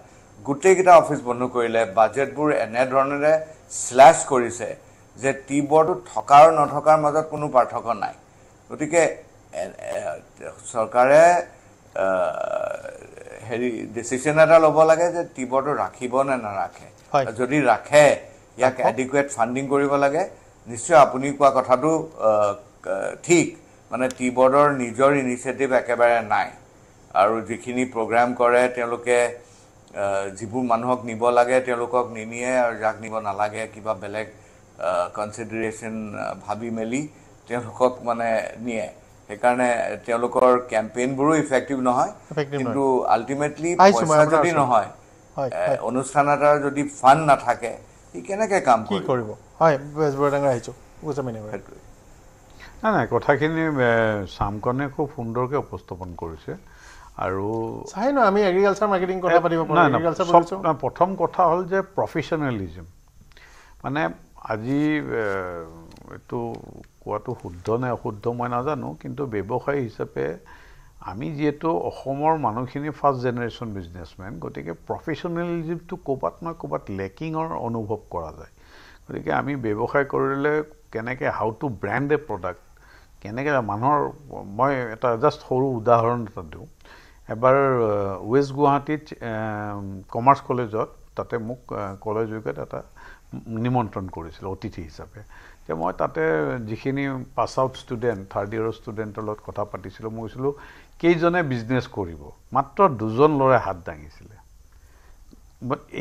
গোটেইকেইটা অফিচ বন্ধ কৰিলে বাজেটবোৰ এনেধৰণেৰে স্লেছ কৰিছে যে টি বৰ্ডত থকা আৰু নথকাৰ মাজত কোনো পাৰ্থক্য নাই গতিকে চৰকাৰে হেৰি ডিচিশ্যন এটা ল'ব লাগে যে টি বৰ্ডটো ৰাখিব নে নাৰাখে যদি ৰাখে ইয়াক এডিকুৱেট ফাণ্ডিং কৰিব লাগে নিশ্চয় আপুনি কোৱা কথাটো ঠিক মানে টি বৰ্ডৰ নিজৰ ইনিচিয়েটিভ একেবাৰে নাই আৰু যিখিনি প্ৰগ্ৰাম কৰে তেওঁলোকে যিবোৰ মানুহক নিব লাগে তেওঁলোকক নিনিয়ে আৰু যাক নিব নালাগে কিবা বেলেগ কনচিডাৰেশ্যন ভাবি মেলি তেওঁলোকক মানে নিয়ে সেইকাৰণে তেওঁলোকৰ কেম্পেইনবোৰো ইফেক্টিভ নহয় কিন্তু আল্টিমেটলি পইচা যদি নহয় অনুষ্ঠান এটাৰ যদি ফাণ্ড নাথাকে সি কেনেকৈ কাম কৰিব হয় বেজবৰুৱা আহিছোঁ নাই কথাখিনি চামকনে খুব সুন্দৰকৈ উপস্থাপন কৰিছে আৰু চাই ন আমি এগ্ৰিকালচাৰ মাৰ্কেটিং কথা পাতিব পাৰোঁ প্ৰথম কথা হ'ল যে প্ৰফেশ্যনেলিজম মানে আজি এইটো কোৱাটো শুদ্ধ নে অশুদ্ধ মই নাজানো কিন্তু ব্যৱসায়ী হিচাপে আমি যিহেতু অসমৰ মানুহখিনি ফাৰ্ষ্ট জেনেৰেশ্যন বিজনেছমেন গতিকে প্ৰফেশ্যনেলিজমটো ক'ৰবাত লেকিঙৰ অনুভৱ কৰা যায় গতিকে আমি ব্যৱসায় কৰিলে কেনেকৈ how to brand A product কেনেকৈ মানুহৰ মই এটা জাষ্ট সৰু উদাহৰণ এটা দিওঁ এবাৰ ৱেষ্ট গুৱাহাটীত কমাৰ্চ কলেজত তাতে মোক কলেজ উইকত এটা নিমন্ত্ৰণ কৰিছিল অতিথি হিচাপে এতিয়া মই তাতে যিখিনি পাছ আউট ষ্টুডেণ্ট থাৰ্ড ইয়েৰৰ ষ্টুডেণ্টৰ লগত কথা পাতিছিলোঁ মই কৈছিলোঁ কেইজনে বিজনেছ কৰিব মাত্ৰ 2জন ল'ৰাই হাত দাঙিছিলে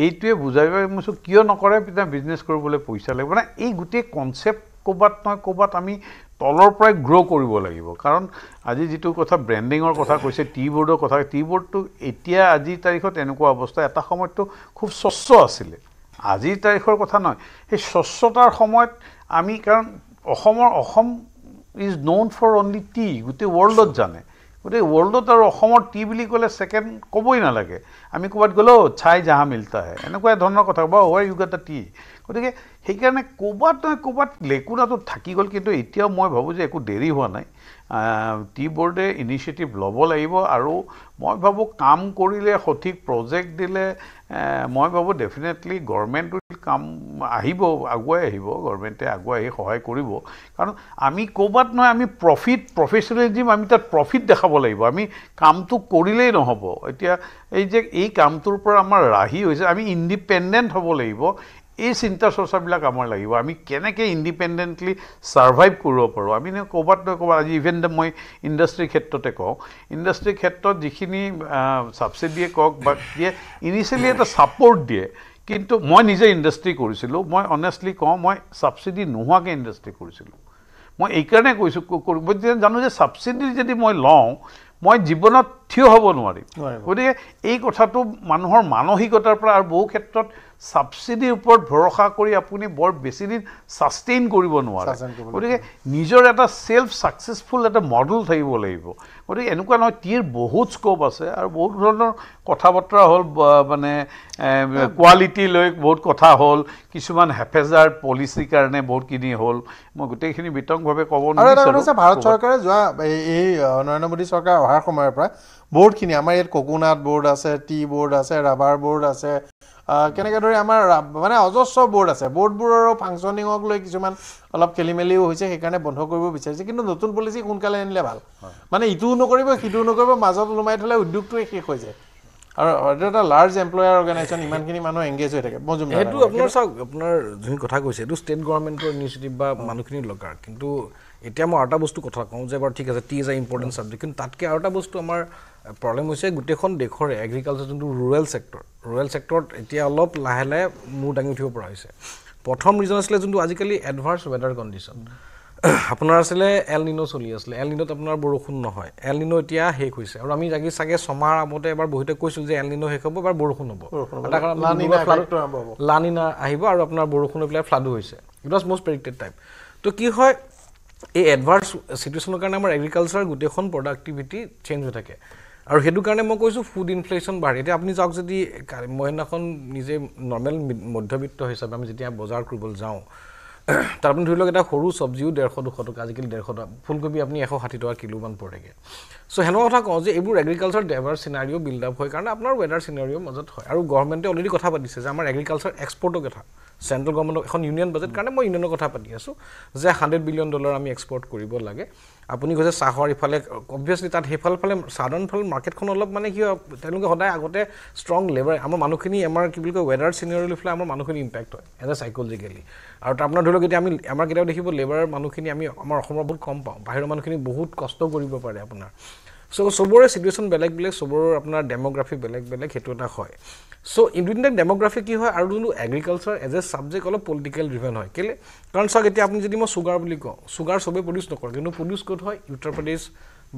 এইটোৱে বুজাই মই কৈছোঁ কিয় নকৰে তেতিয়া বিজনেছ কৰিবলৈ পইচা লাগিব মানে এই গোটেই কনচেপ্ট ক'ৰবাত নহয় ক'ৰবাত আমি তলৰ পৰাই গ্ৰ' কৰিব লাগিব কাৰণ আজি যিটো কথা ব্ৰেণ্ডিঙৰ কথা কৈছে টি বৰ্ডৰ কথা টি বৰ্ডটো এতিয়া আজিৰ তাৰিখত এনেকুৱা অৱস্থা এটা সময়ততো খুব স্বচ্ছ আছিলে আজিৰ তাৰিখৰ কথা নহয় সেই স্বচ্ছতাৰ সময়ত আমি কাৰণ Assam is known for only tea গোটেই ৱৰ্ল্ডত জানে গতিকে ৱৰ্ল্ডত আৰু অসমৰ টি বুলি ক'লে ছেকেণ্ড ক'বই নালাগে আমি ক'ৰবাত গ'লেও চাই জাহা মিলতা হে এনেকুৱা ধৰণৰ কথা বা ৱেৰ ইউ গেট দ্য টি গতিকে সেইকাৰণে ক'ৰবাত নহয় ক'ৰবাত লেকুনাটো থাকি গ'ল কিন্তু এতিয়াও মই ভাবোঁ যে একো দেৰি হোৱা নাই টি বৰ্ডে ইনিচিয়েটিভ ল'ব লাগিব আৰু মই ভাবোঁ কাম কৰিলে সঠিক প্ৰজেক্ট দিলে মই ভাবোঁ ডেফিনেটলি গভৰ্ণমেণ্ট কাম আহিব আগুৱাই আহিব গভৰ্ণমেণ্টে আগুৱাই আহি সহায় কৰিব কাৰণ আমি ক'ৰবাত নহয় আমি প্ৰফেশ্যনেলিজিম আমি তাত প্ৰফিট দেখাব লাগিব আমি কামটো কৰিলেই নহ'ব এতিয়া এই কামটোৰ পৰা আমাৰ ৰাহি হৈছে আমি ইণ্ডিপেণ্ডেণ্ট হ'ব লাগিব এই চিন্তা চৰ্চাবিলাক আমাৰ লাগিব আমি কেনেকৈ ইণ্ডিপেণ্ডেণ্টলি ছাৰ্ভাইভ কৰিব পাৰোঁ আমি ক'ৰবাত নহয় ক'ৰবাত আজি ইভেন মই ইণ্ডাষ্ট্ৰীৰ ক্ষেত্ৰতে কওঁ ইণ্ডাষ্ট্ৰীৰ ক্ষেত্ৰত যিখিনি ছাবচিডিয়ে কওক বা দিয়ে ইনিচিয়েলি এটা ছাপৰ্ট দিয়ে কিন্তু মই নিজে ইণ্ডাষ্ট্ৰী কৰিছিলোঁ মই অনেষ্টলি কওঁ মই ছাবচিডি নোহোৱাকৈ ইণ্ডাষ্ট্ৰী কৰিছিলোঁ মই এইকাৰণে কৈছোঁ মই জানো যে ছাবচিডি যদি মই লওঁ মই জীৱনত থিয় হ'ব নোৱাৰিম গতিকে এই কথাটো মানুহৰ মানসিকতাৰ পৰা আৰু বহু ক্ষেত্ৰত ছাবচিডিৰ ওপৰত ভৰসা কৰি আপুনি বৰ বেছিদিন ছাষ্টেইন কৰিব নোৱাৰে গতিকে নিজৰ এটা ছেল্ফ ছাকচেছফুল এটা মডেল থাকিব লাগিব গতিকে এনেকুৱা নহয় টিৰ বহুত স্ক'প আছে আৰু বহুত ধৰণৰ কথা বতৰা হ'ল মানে কোৱালিটি লৈ বহুত কথা হ'ল কিছুমান হেফেজাৰ পলিচিৰ কাৰণে বহুতখিনি হ'ল মই গোটেইখিনি বিতংভাৱে ক'ব নোৱাৰিছোঁ ভাৰত চৰকাৰে যোৱা এই নৰেন্দ্ৰ মোদী চৰকাৰ অহাৰ সময়ৰ পৰা বহুতখিনি আমাৰ ইয়াত কোকোনাট বৰ্ড আছে টি বৰ্ড আছে ৰাবাৰ বৰ্ড আছে কেনেকৈ ধৰি আমাৰ মানে অজস্ৰ বৰ্ড আছে বৰ্ডবোৰৰ ফাংচনিঙক লৈ কিছুমান অলপ খেলি মেলিও হৈছে সেইকাৰণে বন্ধ কৰিব বিচাৰিছে কিন্তু নতুন পলিচি সোনকালে আনিলে ভাল মানে ইটোও নকৰিব সিটোও নকৰিব মাজত ওলোমাই থ'লে উদ্যোগটোৱে শেষ হৈ যায় আৰু এইটো এটা লাৰ্জ এমপ্লয়াৰ অৰ্গেনাইজেশ্যন ইমানখিনি মানুহ এংগেজ হৈ থাকে সেইটো আপোনাৰ চাওক আপোনাৰ যোনখিনি কথা কৈছে এইটো ষ্টেট গভৰ্ণমেণ্টৰ ইনিচিয়েটিভ বা মানুহখিনিৰ দৰকাৰ কিন্তু এতিয়া মই আৰু এটা বস্তু কথা কওঁ যে বাৰু ঠিক আছে T is a important subject কিন্তু তাতকৈ আৰু এটা বস্তু আমাৰ প্ৰব্লেম হৈছে গোটেইখন দেশৰে এগ্ৰিকালচাৰ যোনটো ৰুৰেল ছেক্টৰত এতিয়া অলপ লাহে লাহে মূৰ দাঙি উঠিব পৰা হৈছে প্ৰথম ৰিজন আছিলে যোনটো আজিকালি এডভাৰ্ছ ৱেডাৰ কণ্ডিশ্যন আপোনাৰ আছিলে এল নিনো চলি আছিলে এল নিনোত আপোনাৰ বৰষুণ নহয় এল নিনো এতিয়া শেষ হৈছে আৰু আমি চাগে ছমাহৰ আগতে এবাৰ বহুতে কৈছিলোঁ যে এল নিনো শেষ হ'ব এবাৰ বৰষুণ হ'ব লানিনা আহিব আৰু আপোনাৰ বৰষুণ হৈ পেলাই ফ্লাডো হৈছে it was most predicted type তো কি হয় এই এডভাৰ্ছ চিটুৱেশ্যনৰ কাৰণে আমাৰ এগ্ৰিকালচাৰ গোটেইখন প্ৰডাক্টিভিটি চেঞ্জ হৈ থাকে আৰু সেইটো কাৰণে মই কৈছোঁ ফুড ইনফ্লেশ্যন বাঢ়ে এতিয়া আপুনি যাওক যদি মই সেইদিনাখন নিজে নৰ্মেল মধ্যবিত্ত হিচাপে আমি যেতিয়া বজাৰ কৰিবলৈ যাওঁ তাৰ আপুনি ধৰি লওক এটা সৰু চব্জিও 150-200 টকা আজিকালি 150 টকা ফুলকবি আপুনি 160 টকা কিলোমান পৰেগৈ চ' সেনেকুৱা কথা কওঁ যে এইবোৰ এগ্ৰিকালচাৰ ডাইভাৰ্ছ চিনাৰিঅ' বিল্ড আপ হয় কাৰণে আপোনাৰ ৱেডাৰ চিনাৰিঅ'ৰ মাজত হয় আৰু গভৰ্ণমেণ্টে অলৰেডি কথা পাতিছে যে আমাৰ এগ্ৰিকালচাৰ এক্সপৰ্টৰ কথা চেণ্ট্ৰেল গভৰ্ণমেণ্টৰ এখন ইউনিয়ন বাজেট কাৰণে মই ইউনিয়নৰ কথা পাতি আছোঁ যে $100 বিলিয়ন আমি এক্সপৰ্ট কৰিব লাগে আপুনি কৈছে চাহৰ ইফালে অবভিয়াছলি তাত সেইফালে সাধাৰণ ফালে মাৰ্কেটখন অলপ মানে কি হয় তেওঁলোকে সদায় আগতে ষ্ট্ৰং লেবাৰ আমাৰ মানুহখিনি আমাৰ কি বুলি কয় ৱেডাৰ চিনাৰিঅ' লৈ পেলাই আমাৰ মানুহখিনি ইম্পেক্ট হয় এজ এ চাইকলজিকেলি আৰু আপোনাৰ ধৰি লওক এতিয়া আমি আমাৰ কেতিয়াবা দেখিব লেবাৰৰ মানুহখিনি আমি আমাৰ অসমৰ বহুত কম পাওঁ বাহিৰৰ মানুহখিনি বহুত কষ্ট কৰিব পাৰে আপোনাৰ চ' চবৰে চিটুৱেশ্যন বেলেগ চবৰে আপোনাৰ ডেম'গ্ৰাফি বেলেগ সেইটো এটা হয় চ' ইণ্ডিয়ান ডেম'গ্ৰাফি কি হয় আৰু যোনটো এগ্ৰিকালচাৰ এজ এ ছাবজেক্ট অলপ পলিটিকেল ড্ৰিভেন হয় কেলৈ কাৰণ চাওক এতিয়া আপুনি যদি মই চুগাৰ বুলি কওঁ চুগাৰ চবেই প্ৰডিউচ নকৰে কিন্তু প্ৰডিউচ ক'ত হয় উত্তৰ প্ৰদেশ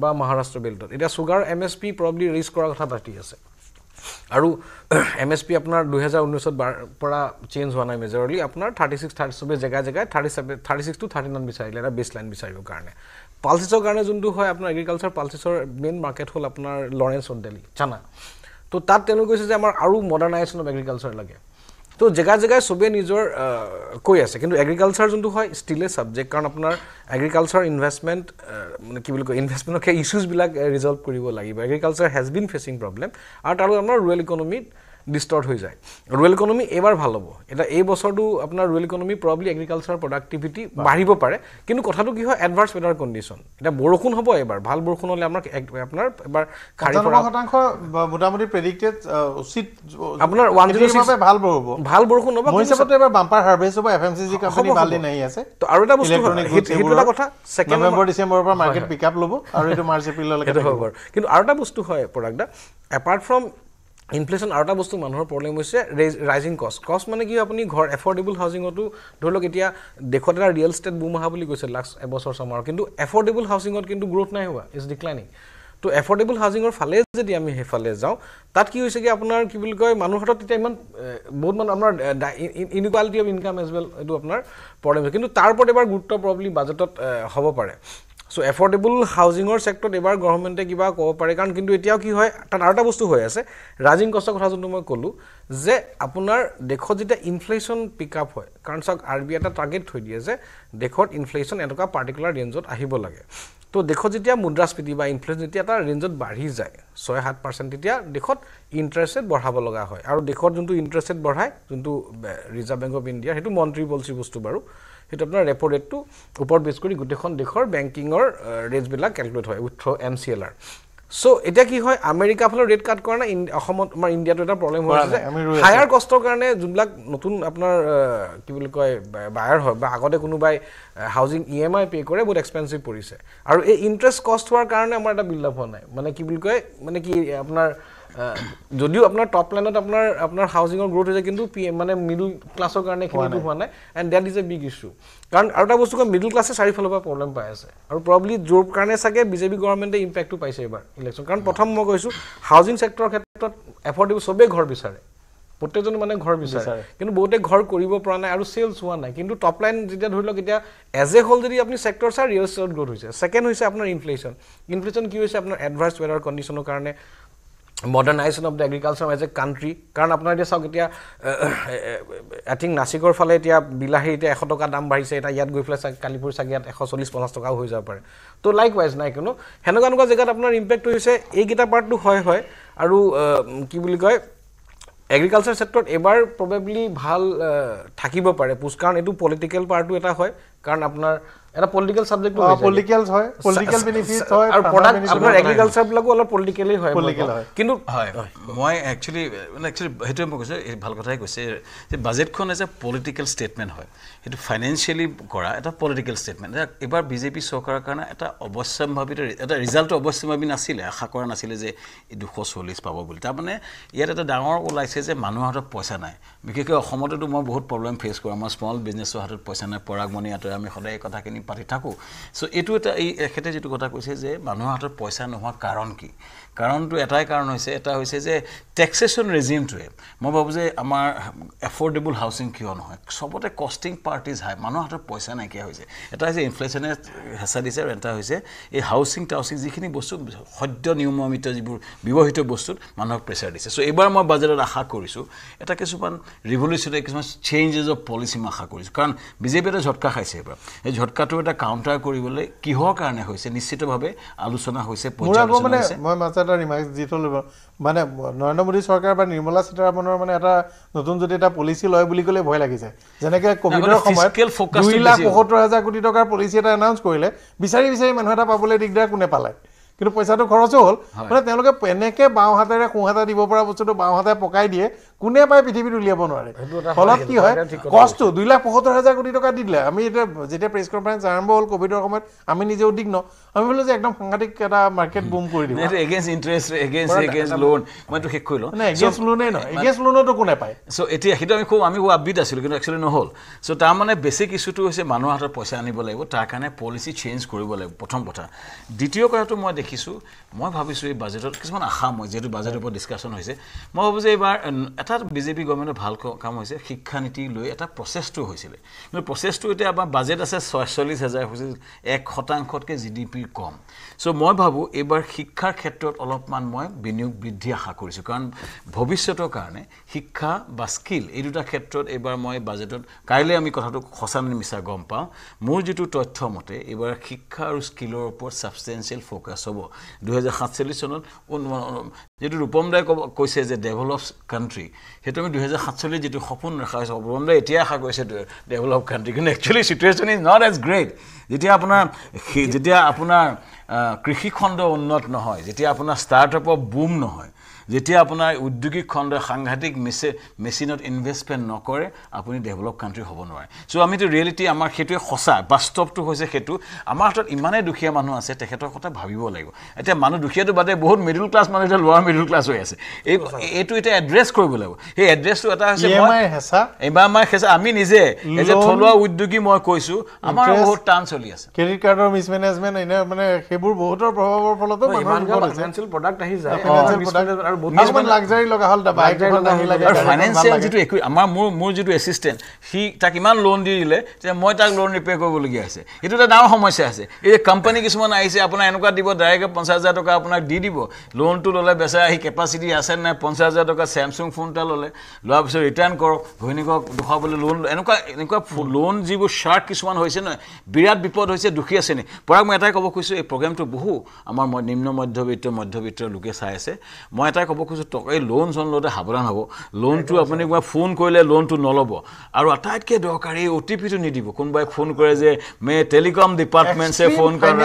বা মহাৰাষ্ট্ৰ বেল্টত এতিয়া চুগাৰ MSP প্ৰবলি ৰেইজ কৰাৰ কথা পাতি আছে আৰু MSP আপোনাৰ 2019ত পৰা চেঞ্জ হোৱা নাই মেজৰলি আপোনাৰ 36 চবে জেগাই 36 to 39 বিচাৰিলে এটা বেছ লাইন বিচাৰিবৰ কাৰণে পালচিছৰ কাৰণে যোনটো হয় আপোনাৰ এগ্ৰিকালচাৰ পালচিছৰ মেইন মাৰ্কেট হ'ল আপোনাৰ লৰেন্স অফ দিল্লী চানা তো তাত তেওঁলোকে কৈছে যে আমাৰ আৰু মডাৰ্ণাইজেশ্যন অফ এগ্ৰিকালচাৰ লাগে তো জেগাই চবেই নিজৰ কৈ আছে কিন্তু এগ্ৰিকালচাৰ যোনটো হয় ষ্টিল এ ছাবজেক্ট কাৰণ আপোনাৰ এগ্ৰিকালচাৰ ইনভেষ্টমেণ্ট মানে কি বুলি কয় ইনভেষ্টমেণ্টৰ ইছ্যুজবিলাক ৰিজল্ভ কৰিব লাগিব agriculture has been fetching problem আৰু তাৰ লগত আপোনাৰ ৰুৰেল ইকনমিত ডিষ্টৰ্ট হৈ যায় ৰুৰেল ইকনমি এইবাৰ ভাল হ'ব এটা এই বছৰটো আপোনাৰ ৰুৰেল ইকনমি প্ৰবলি এগ্ৰিকালচাৰ প্ৰডাক্টিভিটি বাঢ়িব পাৰে কিন্তু কথাটো কি হয় এডভাৰ্ছ ৱেডাৰ কণ্ডিশ্যন এটা বৰষুণ হ'ব এবাৰ ভাল বৰষুণ হ'লে আপোনাৰ এবাৰ 95% মোটামুটি প্ৰেডিক্টেড উচিত আপোনাৰ ভাল বৰষুণ হ'ব মই হিচাপত এবাৰ বাম্পাৰ হাৰভেষ্ট হ'ব FMCG কোম্পানী ভাল দিন আহি আছে তো আৰু এটা বস্তু সেইটো এটা কথা ছেকেণ্ড নৱেম্বৰ ডিচেম্বৰৰ পৰা মাৰ্কেট পিকআপ ল'ব আৰু এইটো মাৰ্চ এপ্ৰিললৈকে হ'ব কিন্তু আৰু এটা বস্তু হয় প্ৰডাক্ট এপাৰ্ট ফ্ৰম ইনফ্লেশ্যন আৰু এটা বস্তু মানুহৰ প্ৰব্লেম হৈছে ৰাইজিং কষ্ট মানে কি আপুনি ঘৰ এফৰ্ডেবল হাউচিঙতো ধৰি লওক এতিয়া দেশত এটা ৰিয়েল ষ্টেট বুম অহা বুলি কৈছে লাষ্ট এবছৰ ছমাহৰ কিন্তু এফৰ্ডেবল হাউচিঙত কিন্তু গ্ৰোথ নাই হোৱা ইজ ডিক্লাইনিং তো এফৰ্ডেবল হাউচিঙৰ ফালে যদি আমি সেইফালে যাওঁ তাত কি হৈছে কি আপোনাৰ কি বুলি কয় মানুহৰ হাতত তেতিয়া ইমান বহুত মানুহ আপোনাৰ ইনইকুৱালিটি অফ ইনকাম এজ ৱেল এইটো আপোনাৰ প্ৰব্লেম হৈছে কিন্তু তাৰ ওপৰত এবাৰ গুৰুত্ব প্ৰবলি বাজেটত হ'ব পাৰে চ' এফৰ্ডেবল হাউচিঙৰ ছেক্টৰত এবাৰ গভৰ্ণমেণ্টে কিবা ক'ব পাৰে কাৰণ কিন্তু এতিয়াও কি হয় তাত আৰু এটা বস্তু হৈ আছে ৰাইজিং কষ্টৰ কথা যোনটো মই ক'লোঁ যে আপোনাৰ দেশত যেতিয়া ইনফ্লেশ্যন পিক আপ হয় কাৰণ চাওক RBI এটা টাৰ্গেট থৈ দিয়ে যে দেশত ইনফ্লেশ্যন এনেকুৱা পাৰ্টিকুলাৰ ৰেঞ্জত আহিব লাগে তো দেশত যেতিয়া মুদ্ৰাস্ফীতি বা ইনফ্লেশ্যন যেতিয়া এটা ৰেঞ্জত বাঢ়ি যায় 6-7% তেতিয়া দেশত ইণ্টাৰেষ্ট ৰেট বঢ়াব লগা হয় আৰু দেশত যোনটো ইণ্টাৰেষ্ট ৰেট বঢ়ায় যোনটো ৰিজাৰ্ভ বেংক অফ ইণ্ডিয়াৰ সেইটো মন্ট্ৰি পলিচি বস্তু বাৰু সেইটো আপোনাৰ ৰেপো ৰেটটো ওপৰত বেছ কৰি গোটেইখন দেশৰ বেংকিঙৰ ৰেটবিলাক কেলকুলেট হয় উইথ MCLR চ' এতিয়া কি হয় আমেৰিকা ফালৰ ৰেট কাট কৰা নাই অসমত আমাৰ ইণ্ডিয়াটো এটা প্ৰব্লেম হৈ আছে হায়াৰ কষ্টৰ কাৰণে যোনবিলাক নতুন আপোনাৰ কি বুলি কয় বায়াৰ হয় বা আগতে কোনোবাই হাউজিং EMI পে' কৰে বহুত এক্সপেঞ্চিভ পৰিছে আৰু এই ইণ্টাৰেষ্ট কষ্ট হোৱাৰ কাৰণে আমাৰ এটা বিল্ড আপ হোৱা নাই মানে কি বুলি কয় মানে কি আপোনাৰ যদিও আপোনাৰ টপ লাইনত আপোনাৰ হাউচিঙৰ গ্ৰোথ হৈছে কিন্তু মানে মিডল ক্লাছৰ কাৰণে এইখিনিটো হোৱা নাই and that is a big issue কাৰণ আৰু এটা বস্তু কয় মিডল ক্লাছে চাৰিওফালৰ পৰা প্ৰব্লেম পাই আছে আৰু প্ৰবলি য'ৰ কাৰণে চাগে বিজেপি গভৰ্ণমেণ্টে ইম্পেক্টটো পাইছে এইবাৰ ইলেকশ্যন কাৰণ প্ৰথম মই কৈছোঁ হাউচিং ছেক্টৰৰ ক্ষেত্ৰত এফৰ্ডেবল চবেই ঘৰ বিচাৰে প্ৰত্যেকজনে মানে ঘৰ বিচাৰে কিন্তু বহুতে ঘৰ কৰিব পৰা নাই আৰু চেলছ হোৱা নাই কিন্তু টপ লাইন যেতিয়া ধৰি লওক এতিয়া এজ এ হোল যদি আপুনি ছেক্টৰ চাই ৰিয়েল ষ্টেটত গ্ৰোথ হৈছে ছেকেণ্ড হৈছে আপোনাৰ ইনফ্লেশ্যন কি হৈছে আপোনাৰ এডভাৰ্ছ ৱেডাৰ কণ্ডিশ্যনৰ কাৰণে modernisation of the agriculture as a country কাৰণ আপোনাৰ এতিয়া চাওক এতিয়া আই থিংক নাচিকৰ ফালে এতিয়া বিলাহী এতিয়া 100 টকা দাম বাঢ়িছে এতিয়া ইয়াত গৈ পেলাই কালিপুৰ চাগে ইয়াত 140-50 টকাও হৈ যাব পাৰে তো লাইক ৱাইজ নাই কিয়নো সেনেকুৱা জেগাত আপোনাৰ ইম্পেক্ট হৈছে এইকেইটা পাৰ্টটো হয় আৰু কি বুলি কয় এগ্ৰিকালচাৰ ছেক্টৰত এবাৰ প্ৰবেবলি ভাল থাকিব পাৰে পুছ কাৰণ এইটো পলিটিকেল পাৰ্টটো এটা হয় কাৰণ আপোনাৰ এটা পলিটিকেল সাবজেক্ট পলিটিকেল হয়, পলিটিকেল বেনিফিট হয়, আৰু প্ৰডাক্ট আপোনাৰ এগ্ৰিকালচাৰ বিলাকো অলপ পলিটিকেলি হয়। কিন্তু হয় মই একচুৱেলি সেইটোৱে মই কৈছোঁ, ভাল কথাই কৈছে যে বাজেটখন এজ এ পলিটিকেল ষ্টেটমেণ্ট হয়, সেইটো ফাইনেন্সিয়েলি কৰা এটা পলিটিকেল ষ্টেটমেণ্ট। এইবাৰ বিজেপি চৰকাৰৰ কাৰণে এটা অৱশ্যম্ভাৱী এটা ৰিজাল্টটো অৱশ্যম্ভাৱী নাছিলে, আশা কৰা নাছিলে যে 240 পাব বুলি। তাৰমানে ইয়াত এটা ডাঙৰ ওলাইছে যে মানুহৰ হাতত পইচা নাই। বিশেষকৈ অসমতেতো মই বহুত প্ৰব্লেম ফেচ কৰোঁ, আমাৰ স্মল বিজনেছৰ হাতত পইচা নাই, পৰাগমণি আঁতৰে আমি সদায় এই কথাখিনি পাতি থাকোঁ। চ' এইটো এটা এখেতে যিটো কথা কৈছে যে মানুহৰ হাতত পইচা নোহোৱা কাৰণ কি, কাৰণটো এটাই কাৰণ হৈছে, এটা হৈছে যে টেক্সেশ্যন ৰেজিমটোৱে, মই ভাবোঁ যে আমাৰ এফৰ্ডেবল হাউচিং কিয় নহয়, চবতে কষ্টিং পাৰ্টিজ হাই, মানুহৰ হাতত পইচা নাইকিয়া হৈছে। এটা হৈছে ইনফ্লেশ্যনে হেঁচা দিছে, আৰু এটা হৈছে এই হাউচিং যিখিনি বস্তু সদ্য নিয়মিত যিবোৰ ব্যৱহৃত বস্তুত মানুহক প্ৰেছাৰ দিছে। চ' এইবাৰ মই বাজেটত আশা কৰিছোঁ এটা কিছুমান ৰিভলিউচনাৰী কিছুমান চেঞ্জেছ অফ পলিচি মই আশা কৰিছোঁ, কাৰণ বিজেপি এটা ঝটকা খাইছে এইবাৰ। এই ঝটকাটো এটা কাউণ্টাৰ কৰিবলৈ কিহৰ কাৰণে হৈছে নিশ্চিতভাৱে আলোচনা হৈছে, মানে মই মাজত এটা ৰিমাৰ্কছ দি থ'লো, মানে নৰেন্দ্ৰ মোদী চৰকাৰ বা নিৰ্মলা সীতাৰামনৰ মানে এটা নতুন যদি এটা পলিচি লয় বুলি ক'লে ভয় লাগিছে। যেনেকৈ ক'ভিডৰ সময়ত 2,75,000 কোটি টকাৰ পলিচি এটা এনাউন্স কৰিলে, বিচাৰি মানুহ এটা পাবলৈ দিগদাৰ, কোনে পালে, কিন্তু পইচাটো খৰচো হ'ল। মানে তেওঁলোকে এনেকৈ বাওঁ হাতেৰে সোঁহাতে দিব পৰা বস্তুটো বাওঁ হাতে পকাই দিয়ে, কোনে পাই পৃথিৱীত উলিয়াব নোৱাৰে। ফলত কি হয়, কষ্টটো 2,75,000 কোটি টকা দি দিলে। আমি এতিয়া যেতিয়া প্ৰেছ কনফাৰেঞ্চ আৰম্ভ হ'ল ক'ভিডৰ সময়ত, আমি নিজে উদ্বিগ্ন, আমি ভাবিলোঁ যে একদম সাংঘাতিক এটা মাৰ্কেট বুম কৰি দিব। এগেইনষ্ট ইণ্টাৰেষ্ট, এগেইনষ্ট লোন, মইতো শেষ কৰি লওঁ, এগেইনষ্ট লোনেই নহয়, এগেইনষ্ট লোনতো কোনে পায়। চ' এতিয়া সেইটো আমি খুব আপবিট আছিলোঁ, কিন্তু একচুৱেলি নহ'ল। চ' তাৰমানে বেছিক ইছ্যুটো হৈছে মানুহৰ হাতত পইচা আনিব লাগিব, তাৰ কাৰণে পলিচি চেঞ্জ কৰিব লাগিব, প্ৰথম কথা। দ্বিতীয় কথাটো মই দেখিছোঁ, মই ভাবিছোঁ এই বাজেটত কিছুমান আশা, মই যিহেতু বাজেটৰ ওপৰত ডিছকাশ্যন হৈছে, মই ভাবোঁ যে এইবাৰ এটা বিজেপি গভৰ্ণমেণ্টৰ ভাল কাম হৈছে, শিক্ষানীতি লৈ এটা প্ৰচেছটো হৈছিলে, কিন্তু প্ৰচেছটো এতিয়া আমাৰ বাজেট আছে 46,000, হৈছে 1% GDP কম। চ' মই ভাবোঁ এইবাৰ শিক্ষাৰ ক্ষেত্ৰত অলপমান মই বিনিয়োগ বৃদ্ধি আশা কৰিছোঁ, কাৰণ ভৱিষ্যতৰ কাৰণে শিক্ষা বা স্কিল এই দুটা ক্ষেত্ৰত এইবাৰ মই বাজেটত, কাইলৈ আমি কথাটো সঁচা নে মিছা গম পাওঁ, মোৰ যিটো তথ্য মতে এইবাৰ শিক্ষা আৰু স্কিলৰ ওপৰত ছাবষ্টেঞ্চিয়েল ফ'কাছ হ'ব। 2047 চনত যিটো ৰূপম দাই কৈছে যে ডেভেলপ কাণ্ট্ৰি, সেইটো আমি 2047 যিটো সপোন ৰখা হৈছে, ৰূপম দাই এতিয়া আশা কৰিছে ডেভেলপ কাণ্ট্ৰি, কিন্তু actually situation is not as great. যেতিয়া আপোনাৰ কৃষি খণ্ড উন্নত নহয়, যেতিয়া আপোনাৰ ষ্টাৰ্টআপৰ বুম নহয়, যেতিয়া আপোনাৰ উদ্যোগিক খণ্ডই সাংঘাতিক মেচিনত ইনভেষ্টমেণ্ট নকৰে, আপুনি ডেভেলপ কাণ্ট্ৰি হ'ব নোৱাৰে। চ' আমিতো ৰিয়েলিটি আমাৰ সেইটোৱে সঁচা, বাস্তৱটো হৈছে সেইটো। আমাৰ হাতত ইমানেই দুখীয়া মানুহ আছে, তেখেতৰ কথা ভাবিব লাগিব। এতিয়া মানুহ দুখীয়াটো বাদে বহুত মিডল ক্লাছ মানুহ এতিয়া লোৱাৰ মিডল ক্লাছ হৈ আছে, এইটো এতিয়া এড্ৰেছ কৰিব লাগিব। সেই এড্ৰেছটো এটা হৈছে EMI হেঁচা। আমি নিজে এজ এ থলুৱা উদ্যোগী মই কৈছোঁ, আমাৰ বহুত টান চলি আছে। ক্ৰেডিট কাৰ্ডৰ মিছমেনেজমেণ্ট, এনে মানে সেইবোৰ বহুতৰ প্ৰভাৱৰ ফলতো ফাইনেন্সিয়েল প্ৰডাক্ট আহি যায়, ফাইনেন্সিয়েল যিটো মোৰ যিটো এছিষ্টেণ্ট, সি তাক ইমান লোন দি দিলে যে মই তাক লোন ৰিপে' কৰিবলগীয়া হৈছে। এইটো এটা ডাঙৰ সমস্যা আছে। এই যে কোম্পানী কিছুমান আহিছে, আপোনাৰ এনেকুৱা দিব, ডাইৰেক্ট 50,000 টকা আপোনাক দি দিব, লোনটো ল'লে বেচা আহি কেপাচিটি আছে নাই, 50,000 টকা চেমচুং ফোন এটা ল'লে, লোৱাৰ পিছত ৰিটাৰ্ণ কৰক, ঘৈণীয়েকক দেখুৱাবলৈ লোন, এনেকুৱা লোন যিবোৰ শ্বাৰ্ট কিছুমান হৈছে নহয়, বিৰাট বিপদ হৈছে দুখীয়া শ্ৰেণী। পৰাগ মই এটাই ক'ব খুজিছোঁ, এই প্ৰগ্ৰেমটো বহু আমাৰ নিম্ন মধ্যবিত্ত লোকে চাই আছে। মই এটাই ক'ব খুজিছোঁ, এই লোন লওঁতে সাৱধান হ'ব। লোনটো আপুনি কিবা ফোন কৰিলে লোনটো নল'ব, আৰু আটাইতকৈ দৰকাৰী OTPটো নিদিব। কোনোবাই ফোন কৰে যে টেলিকম ডিপাৰ্টমেণ্টছে ফোন কৰে,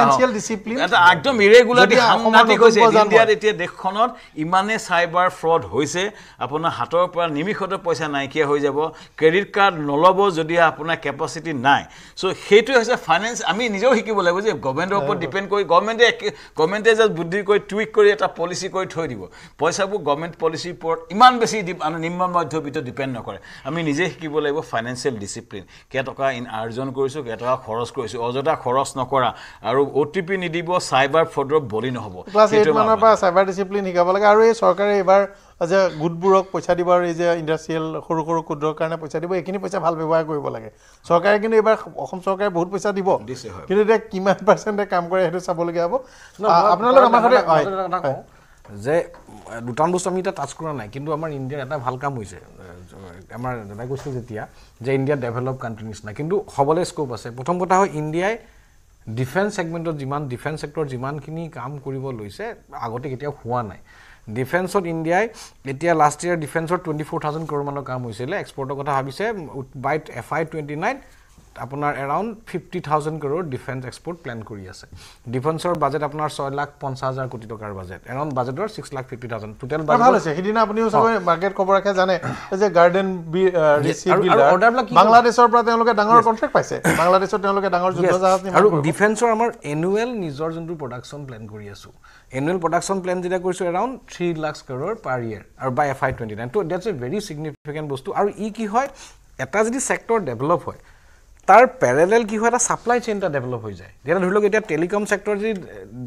এটা একদম ইৰেগুলাৰলি সাংঘাতিক হৈছে। ইণ্ডিয়াত এতিয়া দেশখনত ইমানে চাইবাৰ ফ্ৰড হৈছে, আপোনাৰ হাতৰ পৰা নিমিষতে পইচা নাইকিয়া হৈ যাব। ক্ৰেডিট কাৰ্ড নল'ব যদি আপোনাৰ কেপাচিটি নাই। চ' সেইটোৱে হৈছে ফাইনেন্স। আমি নিজেও শিকিব লাগিব যে গভৰ্ণমেণ্টৰ ওপৰত ডিপেণ্ড কৰি, গভৰ্ণমেণ্টে জাষ্ট বুদ্ধি কৰি টুইক কৰি এটা পলিচি কৰি থৈ দিব। পইচাবোৰ গভৰ্ণমেণ্ট পলিচিৰ ওপৰত ইমান বেছি নিম্ন মধ্যবিত্ত ডিপেণ্ড নকৰে। আমি নিজে শিকিব লাগিব ফাইনেন্সিয়েল ডিচিপ্লিন, কেইটকা আৰ্জন কৰিছোঁ, কেইটকা খৰচ কৰিছোঁ, অযথা খৰচ নকৰা, আৰু OTP নিদিব, চাইবাৰ ফ্ৰডৰ বলি নহ'ব। ক্লাছ 8 মানৰ পৰা চাইবাৰ ডিচিপ্লিন শিকাব লাগে। আৰু এই চৰকাৰে এইবাৰ যে গোটবোৰক পইচা দিব, আৰু এই যে ইণ্ডাষ্ট্ৰিয়েল সৰু ক্ষুদ্ৰৰ কাৰণে পইচা দিব, এইখিনি পইচা ভাল ব্যৱহাৰ কৰিব লাগে চৰকাৰে। কিন্তু এইবাৰ অসম চৰকাৰে বহুত পইচা দিব, কিন্তু এতিয়া কিমান পাৰ্চেণ্টে কাম কৰে সেইটো চাবলগীয়া হ'ব। আপোনালোক আমাৰ সৈতে যে দুটান বস্তু আমি এতিয়া টাচ কৰা নাই, কিন্তু আমাৰ ইণ্ডিয়াৰ এটা ভাল কাম হৈছে। আমাৰ দাদাই কৈছিল যেতিয়া যে ইণ্ডিয়া ডেভেলপ কাণ্ট্ৰি নিচিনা, কিন্তু হ'বলৈ স্ক'প আছে। প্ৰথম কথা হয়, ইণ্ডিয়াই ডিফেন্স ছেগমেণ্টত ডিফেন্স ছেক্টৰত যিমানখিনি কাম কৰিব লৈছে, আগতে কেতিয়াও হোৱা নাই। ডিফেন্সত ইণ্ডিয়াই এতিয়া লাষ্ট ইয়াৰ ডিফেন্সৰ 24,000 crore মানৰ কাম হৈছিলে। এক্সপৰ্টৰ কথা ভাবিছে বাই FY 29 আপোনাৰ around 50,000 crore defence export plan কৰি আছে ডিফেন্সৰ বাজেট আপোনাৰ 6,50,000 কোটি টকাৰ বাজেট এৰাউণ্ড বাজেটৰ 6,50,000 টোটেল ভাল হৈছে সেইদিনা আপুনিও চাগে মাৰ্কেট খবৰ ৰাখে জানে যে গাৰ্ডেন ৰিচিভ বিল্ডাৰ বাংলাদেশৰ পৰা তেওঁলোকে ডাঙৰ কন্ট্ৰেক্ট পাইছে বাংলাদেশত তেওঁলোকে ডাঙৰ যুদ্ধ জাহাজ নিৰ্মাণ আৰু ডিফেন্সৰ আমাৰ এনুৱেল নিজৰ যোনটো প্ৰডাকশ্যন প্লেন কৰি আছো এনুৱেল প্ৰডাকশ্যন প্লেন যেটা কৰিছো এৰাউণ্ড 3 লাখ crore পাৰ ইয়াৰ আৰু বাই FY29 তো দ্যাটছ এ ভেৰি সিগনিফিকেন্ট বস্তু আৰু ই কি হয় এটা যদি সেক্টৰ ডেভেলপ হয় তাৰ প্যাৰেলেল কি হয় এটা সাপ্লাই চেইন এটা ডেভেলপ হৈ যায় যেটা ধৰি লওক এতিয়া টেলিকম সেক্টৰ যদি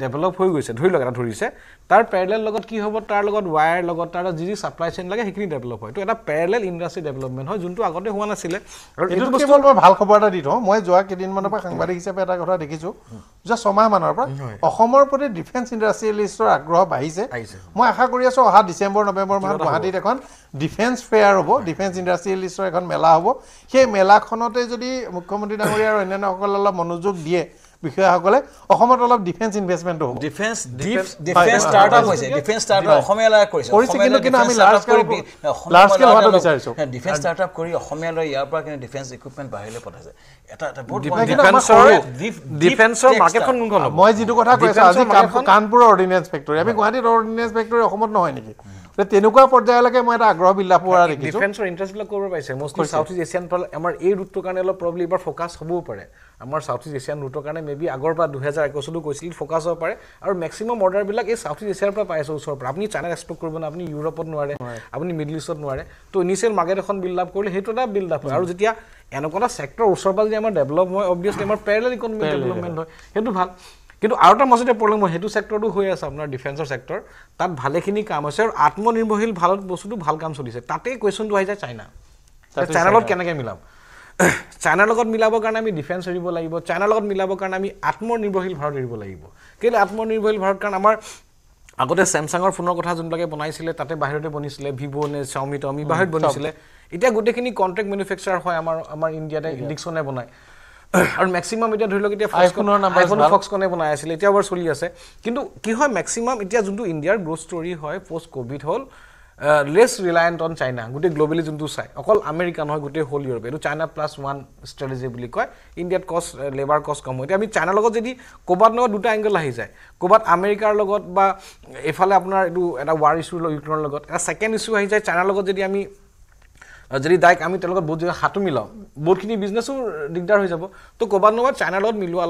ডেভেলপ হৈ গৈছে ধৰি লওক এটা ধৰিছে তাৰ প্যাৰেলেল লগত কি হ'ব তাৰ লগত ওয়্যাৰ লগত তাৰ যি সাপ্লাই চেইন লাগে সেইখিনি ডেভেলপ হয় তো এটা প্যাৰেলেল ইন্ডাষ্ট্ৰি ডেভেলপমেন্ট হয় যোনটো আগতে হোৱা নাছিলে আৰু এইটো কেৱল মই ভাল খবৰ এটা দি থওঁ মই যোৱা কেইদিনমানৰ পৰা সাংবাদিক হিচাপে এটা কথা দেখিছো যে 6 মাহ মানৰ পৰা অসমৰ প্ৰতি ডিফেন্স ইণ্ডাষ্ট্ৰিয়েলিষ্টৰ আগ্ৰহ বাঢ়িছে মই আশা কৰি আছো অহা ডিসেম্বৰ নৱেম্বৰ মাহত গুৱাহাটীত এখন ডিফেন্স ফেয়াৰ হ'ব ডিফেন্স ইণ্ডাষ্ট্ৰিয়েলিষ্টৰ এখন মেলা হ'ব সেই মেলাখনতে যদি মুখ্যমন্ত্ৰী ডাঙৰীয়া আৰু অন্যান্যসকলে অলপ মনোযোগ দিয়ে বিষয়াসকলে অসমত অলপ ডিফেন্স ইনভেষ্টমেন্ট হ'ব ডিফেন্স ষ্টাৰ্টআপ হৈছে ডিফেন্স ষ্টাৰ্টআপ অসমীয়া কৰিছে কিন্তু আমি লাৰ্জ স্কেল হোৱাটো বিচাৰিছো ডিফেন্স ষ্টাৰ্টআপ কৰি অসমীয়া ইয়াৰ পৰা কিনে ডিফেন্স ইকুইপমেন্ট বাহিৰলৈ পঠাইছে এটা বহুত ডিফেন্সৰ মাৰ্কেটখন কোনখন হ'ব মই যিটো কথা কৈছো আজি কানপুৰ অৰ্ডিনেন্স ফেক্টৰী আমি গুৱাহাটীত অৰ্ডিনেন্স ফেক্টৰী অসমত নহয় নেকি তেনেকুৱা পৰ্যায়লৈকে মই এটা আগ্ৰহ বিল্ডাপ কৰা দেখিছো ডিফেন্সৰ ইন্টাৰেষ্ট বিলাক কৰিব পাইছে মোষ্টলি সাউথ ইষ্ট এছিয়ান আমাৰ এই ৰুটৰ কাৰণে অলপ প্ৰবলি এবাৰ ফোকাস হ'বও পাৰে আমাৰ সাউথ ইষ্ট এছিয়ান ৰুটৰ কাৰণে মেবি আগৰ পৰা 2021 কৈছিল ফোকাস হ'ব পাৰে আৰু ম্যাক্সিমাম অৰ্ডাৰ বিলাক এই সাউথ ইষ্ট এছিয়াৰ পৰা পাইছে ওচৰৰ পৰা আপুনি চাইনাত এক্সপেক্ট কৰিব না আপুনি ইউৰোপত নোৱাৰে আপুনি মিডল ইষ্টত নোৱাৰে তো ইনিশিয়েল মাৰ্কেট এখন বিল্ড আপ কৰিলে সেইটো এটা বিল্ড আপ হয় আৰু যেতিয়া এনেকুৱা সেক্টৰ ওচৰৰ পৰা যদি আমাৰ ডেভেলপ হয় অবভিয়াছলি আমাৰ প্যাৰেলেল ইকনমিক ডেভেলপমেন্ট হয় সেইটো ভাল কিন্তু আৰু এটা মাজতে প্ৰবলেম হয় হেতু সেক্টৰটো হৈ আছে আপোনাৰ ডিফেন্সৰ সেক্টৰ তাত ভালেখিনি কাম আছে আৰু আত্মনিৰ্ভৰশীল ভাৰত বস্তুটো ভাল কাম চলিছে তাতে কোৱেশ্চনটো আহি যায় চাইনা চাইনাৰ লগত কেনেকৈ মিলাম চাইনাৰ লগত মিলাবৰ কাৰণে আমি ডিফেন্স এৰিব লাগিব চাইনাৰ লগত মিলাবৰ কাৰণে আমি আত্মনিৰ্ভৰশীল ভাৰত এৰিব লাগিব কেলে আত্মনিৰ্ভৰশীল ভাৰত কাৰণ আমাৰ আগতে স্যামসাঙৰ ফোনৰ কথা যোনবিলাকে বনাইছিলে তাতে বাহিৰতে বনিছিলে ভিভো নে Xiaomi টমি বাহিৰত বনিছিলে এতিয়া গোটেইখিনি কন্ট্ৰাক্ট ম্যানুফেকচাৰ হয় আমাৰ ইণ্ডিয়াতে ডিক্সনে বনায় আৰু ম্যাক্সিমাম এটা ধৰি লওক এতিয়া ফক্সকনে বনাই আছিল এতিয়া আবাৰ চলি আছে কিন্তু কি হয় ম্যাক্সিমাম এতিয়া যোনটো ইণ্ডিয়াৰ গ্ৰোথ ষ্টৰী হয় post Covid hall less reliant on China গোটেই গ্লোবালি যোনটো চাই অকল আমেৰিকা নহয় গোটেই হোল ইউৰোপ এটো চাইনা +1 ষ্ট্ৰেটেজি বুলি কয় ইণ্ডিয়াত কষ্ট লেবাৰ কষ্ট কম হয় আমি চাইনাৰ লগত যদি কোবাত লগত দুটা এংগল আহি যায় কোবাত আমেৰিকাৰ লগত বা এফালে আপোনাৰ এটো এটা ওয়াৰ ইস্যু ইউক্ৰেইনৰ লগত এটা সেকেন্ড ইস্যু আহি যায় চাইনাৰ লগত যদি আমি যদি ডাইক আমি তেওঁলোকৰ বহুত জায়গা হাতু মিলাও বহুতখিনি বিজনেসও দিগদাৰ হৈ যাব তো কোবাত নহয় চাইনাৰ লগত মিলোৱা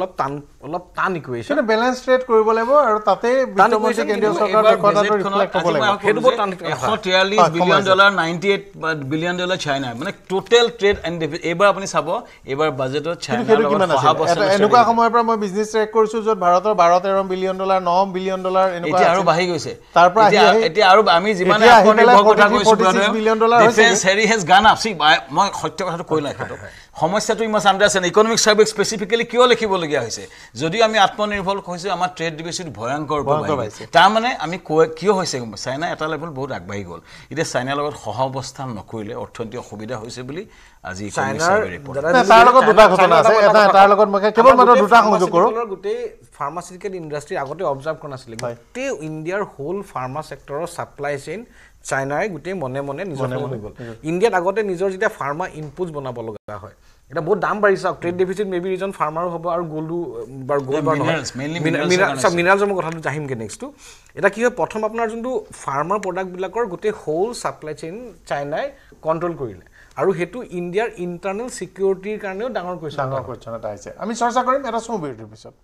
অলপ টান ইকুৱেশ্যন বেলেন্স ট্ৰেড কৰিব লাগিব আৰু তাতে বিত্তমন্ত্ৰী কেন্দ্ৰীয় চৰকাৰৰ কথাটো ৰিফ্লেক্ট হ'ব লাগিব সেইটো বহুত টান $143 বিলিয়ন $98 বিলিয়ন চাইনা মানে টোটেল ট্ৰেড এণ্ড এইবাৰ আপুনি চাব এইবাৰ বাজেটত চাইনাৰ লগত সহাবস্থান এনেকুৱা সময়ৰ পৰা মই বিজনেস ট্ৰেক কৰিছো য'ত ভাৰতৰ $12-13 বিলিয়ন $9 বিলিয়ন এনেকুৱা এতিয়া আৰু বাঢ়ি গৈছে তাৰ পৰা এতিয়া আৰু আমি যিমান আত্মনিৰ্ভৰ কথা কৈছো ডিফেন্স হেৰি হেজ গান আপ সি মই সত্য কথাটো কৈ নাই সেইটো সমস্যাটো ইমান আণ্ডাৰষ্টেণ্ড ইকনমিক সাৰ্ভে স্পেচিফিকেলি কিয় লিখিবলগীয়া হৈছে যদি আমি আত্মনিৰ্ভৰ হৈছে আমাৰ ট্ৰেড ডিফিচিট ভয়ংকৰ তাৰ মানে আমি কিয় হৈছে চাইনা এটা লেভেল বহুত আগবাঢ়ি গ'ল এতিয়া চাইনাৰ লগত সহাৱস্থান নকৰিলে অৰ্থনৈতিক অসুবিধা হৈছে বুলি আজি চাইনাৰ তাৰ লগত দুটা ঘটনা আছে এটা তাৰ লগত মই কেৱল মাত্ৰ দুটা সংযোগ কৰোঁ গোটেই ফাৰ্মাচিউটিকেল ইণ্ডাষ্ট্ৰি আগতে অবজাৰ্ভ কৰা নাছিলে গোটেই ইণ্ডিয়াৰ হোল ফাৰ্মা সেক্টৰৰ সাপ্লাই চেইন চাইনাই গোটেই মনে নিজৰ হৈ গ'ল ইণ্ডিয়াত আগতে নিজৰ যেতিয়া ফাৰ্মা ইনপুটস বনাব লগা হয় এটা বহুত দাম বাঢ়িছে ট্ৰেড ডেফিচিট মেবি ৰিজন ফাৰ্মাৰো হ'ব আৰু গোল্ডো মিনাৰেলছৰ কথাটো জাহিমকে নেক্সটটো এটা কি হয় প্ৰথম আপোনাৰ যোনটো ফাৰ্মাৰ প্ৰডাক্টবিলাকৰ গোটেই হোল সাপ্লাই চেইন চাইনাই কণ্ট্ৰল কৰিলে আৰু হেতু ইণ্ডিয়াৰ ইণ্টাৰনেল সিকিউৰিটিৰ কাৰণেও ডাঙৰ কুৱেশ্যন এটা আহিছে আমি চৰ্চা কৰিম এটা বিৰতিৰ পিছত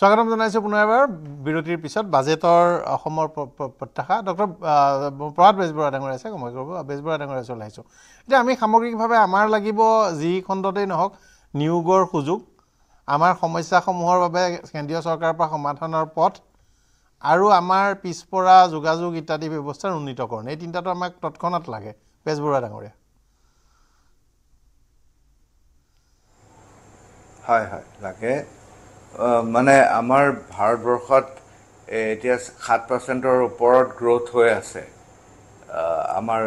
স্বাগতম জনাইছো পুনৰ এবাৰ বিৰতিৰ পিছত বাজেটৰ অসমৰ প্ৰত্যাশা ডক্টৰ প্ৰভাত বেজবৰুৱা ডাঙৰীয়া আছে মই কৰিব বেজবৰুৱা ডাঙৰীয়া চলাইছো এতিয়া আমি সামগ্ৰিকভাৱে আমাৰ লাগিব যি খণ্ডতেই নহওক নিয়োগৰ সুযোগ আমাৰ সমস্যাসমূহৰ বাবে কেন্দ্ৰীয় চৰকাৰৰ পৰা সমাধানৰ পথ আৰু আমাৰ পিছপৰা যোগাযোগ ইত্যাদি ব্যৱস্থাৰ উন্নীতকৰণ এই তিনিটাটো আমাক তৎক্ষণাত লাগে বেজবৰুৱা ডাঙৰীয়া হয় লাগে মানে আমাৰ ভাৰতবৰ্ষত এতিয়া 7%ৰ ওপৰত গ্ৰোথ হৈ আছে আমাৰ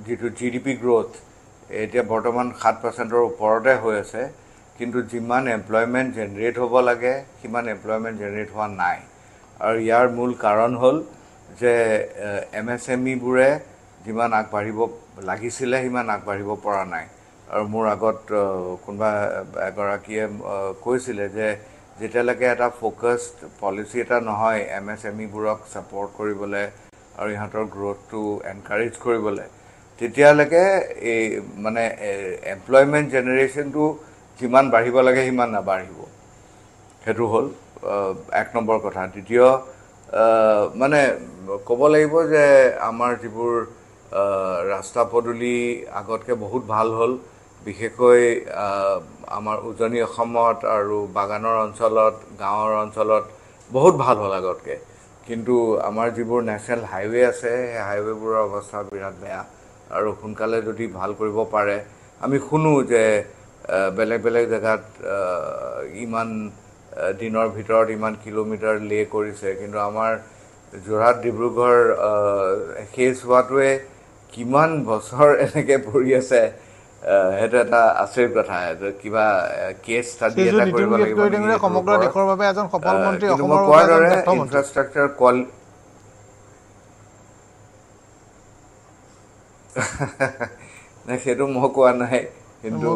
যিটো GDP গ্ৰোথ এতিয়া বৰ্তমান 7%ৰ ওপৰতে হৈ আছে কিন্তু যিমান এমপ্লয়মেণ্ট জেনেৰেট হ'ব লাগে সিমান এমপ্লয়মেণ্ট জেনেৰেট হোৱা নাই আৰু ইয়াৰ মূল কাৰণ হ'ল যে MSMEবোৰে যিমান আগবাঢ়িব লাগিছিলে সিমান আগবাঢ়িব পৰা নাই আৰু মোৰ আগত কোনোবা এগৰাকীয়ে কৈছিলে যে যেতিয়ালৈকে এটা ফ'কাছড পলিচি এটা নহয় MSMEবোৰক ছাপৰ্ট কৰিবলৈ আৰু ইহঁতৰ গ্ৰ'থটো এনকাৰেজ কৰিবলৈ তেতিয়ালৈকে এই মানে এমপ্লয়মেণ্ট জেনেৰেশ্যনটো যিমান বাঢ়িব লাগে সিমান নাবাঢ়িব সেইটো হ'ল 1 নম্বৰ কথা দ্বিতীয় মানে ক'ব লাগিব যে আমাৰ যিবোৰ ৰাস্তা পদূলি আগতকৈ বহুত ভাল হ'ল বিশেষকৈ আমাৰ উজনি অসমত আৰু বাগানৰ অঞ্চলত গাঁৱৰ অঞ্চলত বহুত ভাল হ'ল আগতকৈ কিন্তু আমাৰ যিবোৰ নেশ্যনেল হাইৱে আছে সেই হাইৱেবোৰৰ অৱস্থা বিৰাট বেয়া আৰু সোনকালে যদি ভাল কৰিব পাৰে আমি শুনো যে বেলেগ বেলেগ জেগাত ইমান দিনৰ ভিতৰত ইমান কিলোমিটাৰ লে কৰিছে কিন্তু আমাৰ যোৰহাট ডিব্ৰুগড় শেষ হোৱাটোৱে কিমান বছৰ এনেকৈ পৰি আছে সেইটো এটা আচৰিত কথা কিবা কেছ ষ্টাডি এটা কৰিব লাগিব সমগ্ৰ দেশৰ বাবে এজন সফল মন্ত্ৰী অসমৰ ইনফ্ৰাষ্ট্ৰাকচাৰ সেইটো মই কোৱা নাই কিন্তু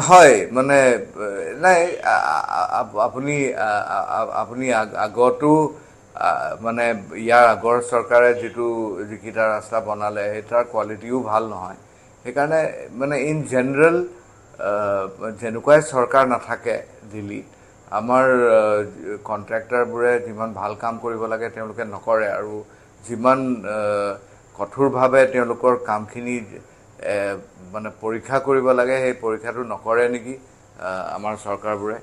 হয় মানে নাই আপুনি আপুনি আগতো মানে ইয়াৰ আগৰ চৰকাৰে যিকেইটা ৰাস্তা বনালে সেই তাৰ কোৱালিটিও ভাল নহয় সেইকাৰণে মানে ইন জেনেৰেল যেনেকুৱাই চৰকাৰ নাথাকে দিল্লীত আমাৰ কণ্ট্ৰেক্টৰবোৰে যিমান ভাল কাম কৰিব লাগে তেওঁলোকে নকৰে আৰু যিমান কঠোৰভাৱে তেওঁলোকৰ কামখিনি মানে পৰীক্ষা কৰিব লাগে সেই পৰীক্ষাটো নকৰে নেকি আমাৰ চৰকাৰবোৰে